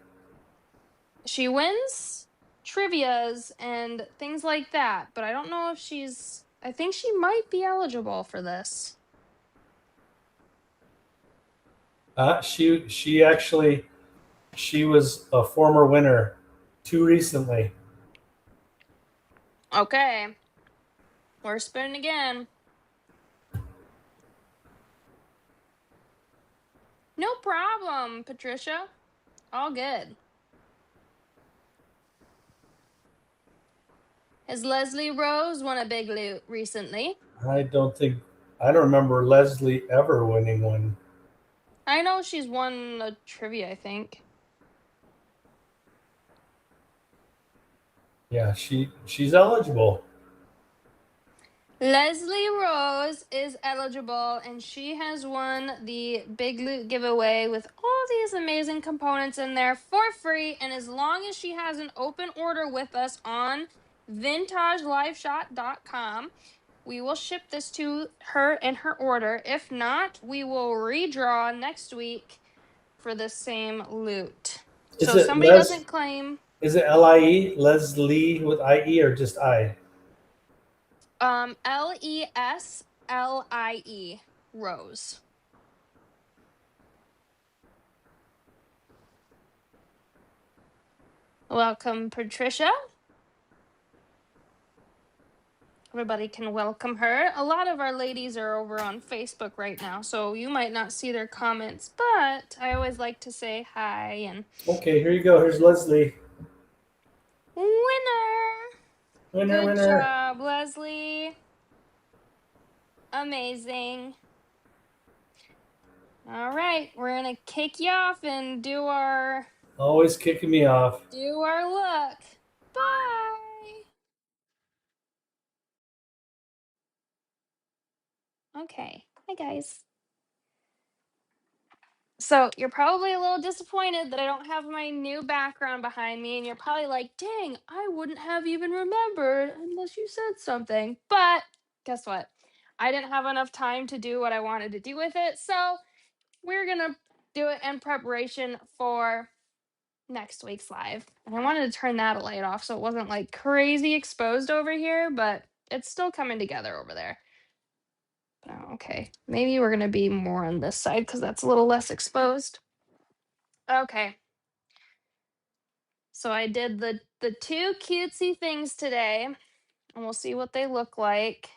She wins trivias and things like that, but I don't know if she's. I think she might be eligible for this. She was a former winner too recently. Okay, we're spinning again. No problem, Patricia. All good. Has Leslie Rose won a Big Loot recently? I don't remember Leslie ever winning one. I know she's won a trivia, I think. Yeah, she's eligible. Leslie Rose is eligible and she has won the Big Loot giveaway with all these amazing components in there for free. And as long as she has an open order with us on vintageliveshot.com, we will ship this to her in her order. If not, we will redraw next week for the same loot. Is So if it somebody doesn't claim, Is it Lie Leslie with IE or just I? Leslie Rose. Welcome, Patricia. Everybody can welcome her. A lot of our ladies are over on Facebook right now, so you might not see their comments, but I always like to say hi and Okay, here you go. Here's Leslie. winner. Winner, Good winner. job, Leslie. Amazing. All right, we're gonna kick you off and do our Always kicking me off. look. Bye. Okay. Hi guys. So you're probably a little disappointed that I don't have my new background behind me, and you're probably like, dang, I wouldn't have even remembered unless you said something. But guess what? I didn't have enough time to do what I wanted to do with it. So we're gonna do it in preparation for next week's live. And I wanted to turn that light off so it wasn't like crazy exposed over here, but it's still coming together over there. Oh, okay. Maybe we're gonna be more on this side because that's a little less exposed. Okay. So I did the two cutesy things today, and we'll see what they look like.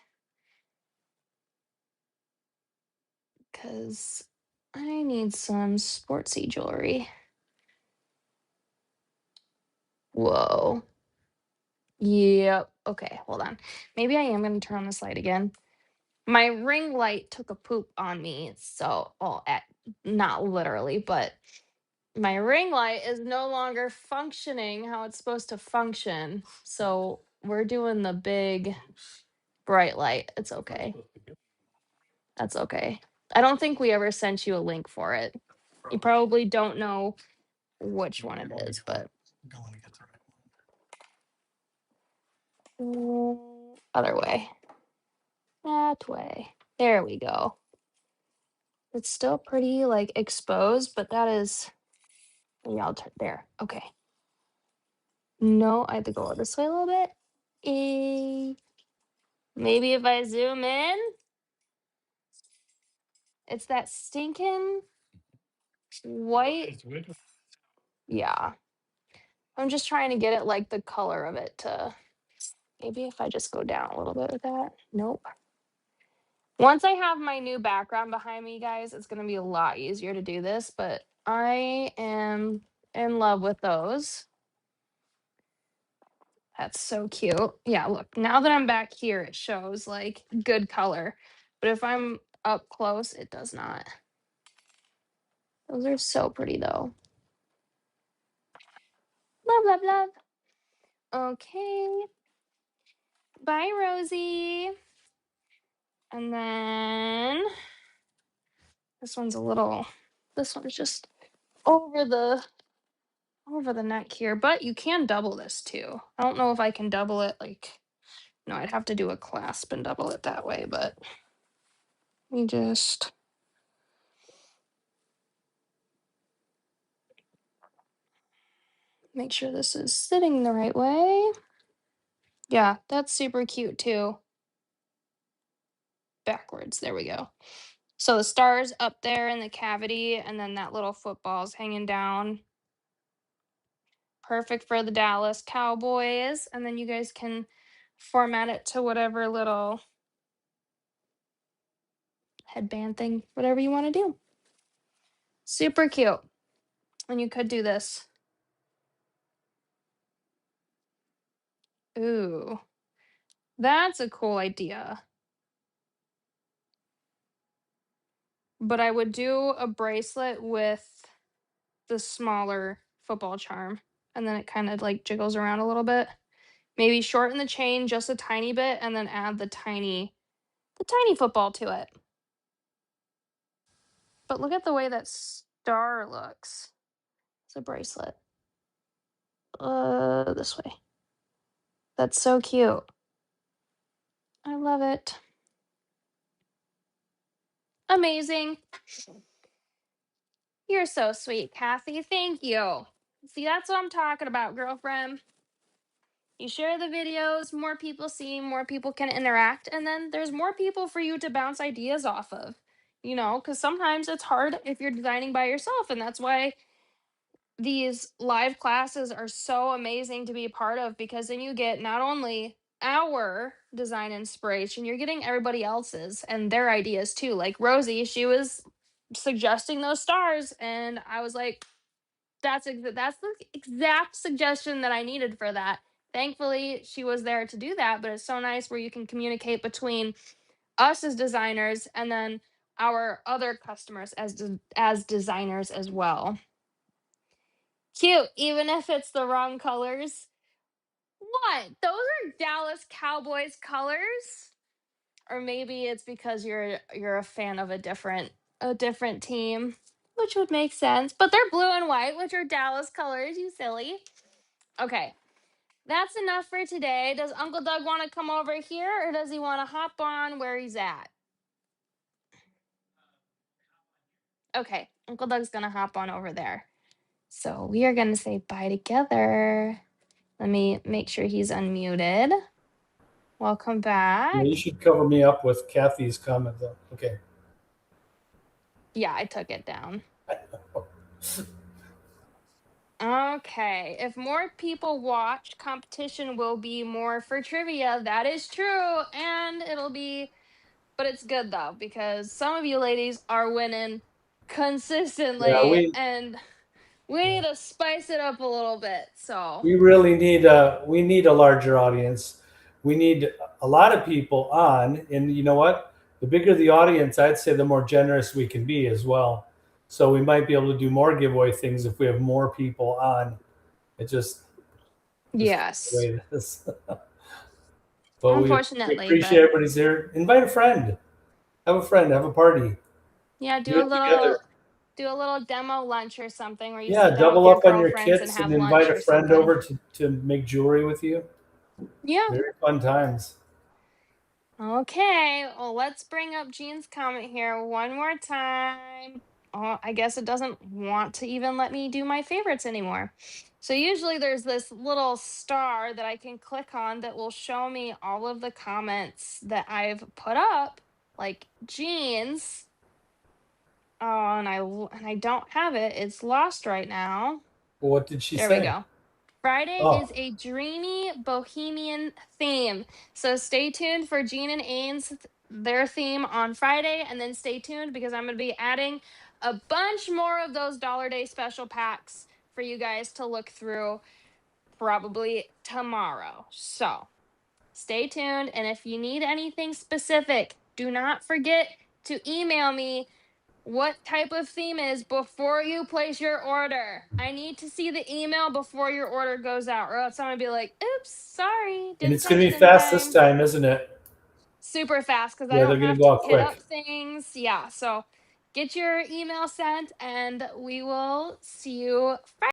Cause I need some sportsy jewelry. Whoa. Yep. Okay, hold on. Maybe I am gonna turn on this light again. My ring light took a poop on me, so not literally, but my ring light is no longer functioning how it's supposed to function. So we're doing the big bright light. It's okay. That's okay. I don't think we ever sent you a link for it. You probably don't know which one it is, but other way. That way. There we go. It's still pretty like exposed, but that is maybe I'll turn there. Okay. No, I have to go this way a little bit. Maybe if I zoom in, it's that stinking white. Yeah. I'm just trying to get it like the color of it to maybe if I just go down a little bit with that. Nope. Once I have my new background behind me, guys, it's going to be a lot easier to do this, but I am in love with those. That's so cute. Yeah, look, now that I'm back here, it shows like good color. But if I'm up close, it does not. Those are so pretty though. Love, love, love. Okay. Bye, Rosie. And then this one's this one's just over the neck here, but you can double this too. I don't know if I can double it like, no, I'd have to do a clasp and double it that way, but let me just make sure this is sitting the right way. Yeah, that's super cute too. Backwards, there we go. So the star's up there in the cavity, and then that little football's hanging down. Perfect for the Dallas Cowboys. And then you guys can format it to whatever little headband thing, whatever you want to do. Super cute. And you could do this. Ooh, that's a cool idea. But I would do a bracelet with the smaller football charm. And then it kind of like jiggles around a little bit. Maybe shorten the chain just a tiny bit and then add the tiny football to it. But look at the way that star looks. It's a bracelet. This way. That's so cute. I love it. Amazing. You're so sweet, Kathy. Thank you. See, that's what I'm talking about, girlfriend. You share the videos, more people see, more people can interact, and then there's more people for you to bounce ideas off of. You know, because sometimes it's hard if you're designing by yourself, and that's why these live classes are so amazing to be a part of, because then you get not only our design inspiration, you're getting everybody else's and their ideas too. Like Rosie, she was suggesting those stars, and I was like, that's the exact suggestion that I needed for that. Thankfully, she was there to do that, but it's so nice where you can communicate between us as designers and then our other customers as designers as well. Cute, even if it's the wrong colors. What? Those are Dallas Cowboys colors? Or maybe it's because you're a fan of a different team, which would make sense. But they're blue and white, which are Dallas colors, you silly. Okay. That's enough for today. Does Uncle Doug want to come over here or does he want to hop on where he's at? Okay, Uncle Doug's going to hop on over there. So we are going to say bye together. Let me make sure he's unmuted. Welcome Yeah, back. you should cover me up with Kathy's comment though. Okay. Yeah, I took it down. Okay, if more people watch, competition will be more for trivia. That is true. And but it's good though, because some of you ladies are winning Yeah, consistently, and we need to spice it up a little bit. So, we really need a larger audience. We need a lot of people on, and you know what? The bigger the audience, I'd say the more generous we can be as well. So we might be able to do more giveaway things if we have more people on. It just the way yes, it is. But we unfortunately, appreciate but everybody's here. Invite a friend. Have a friend. Have a party. Yeah, Do it together. do a little demo lunch or something where you Yeah, sit down with double your up on your girlfriends and kits and have invite lunch a or friend something. over to make jewelry with you. Yeah. Very fun times. Okay, well, let's bring up Jean's comment here one more time. Oh, I guess it doesn't want to even let me do my favorites anymore. So usually there's this little star that I can click on that will show me all of the comments that I've put up, like Jean's. Oh, and I don't have it. It's lost right now. Well, what did she There we say? go. Friday Oh, is a dreamy bohemian theme. So stay tuned for Gene and Ains, their theme on Friday. And then stay tuned because I'm going to be adding a bunch more of those Dollar Day special packs for you guys to look through probably tomorrow. So stay tuned. And if you need anything specific, do not forget to email me what type of theme is before you place your order. I need to see the email before your order goes out, or else I'm gonna be like, oops, sorry, and didn't it's going catch to it be in fast this time. time, isn't it? Super fast because I Yeah, they're don't going to have go to out hit up quick. things. Yeah, so get your email sent and we will see you Friday.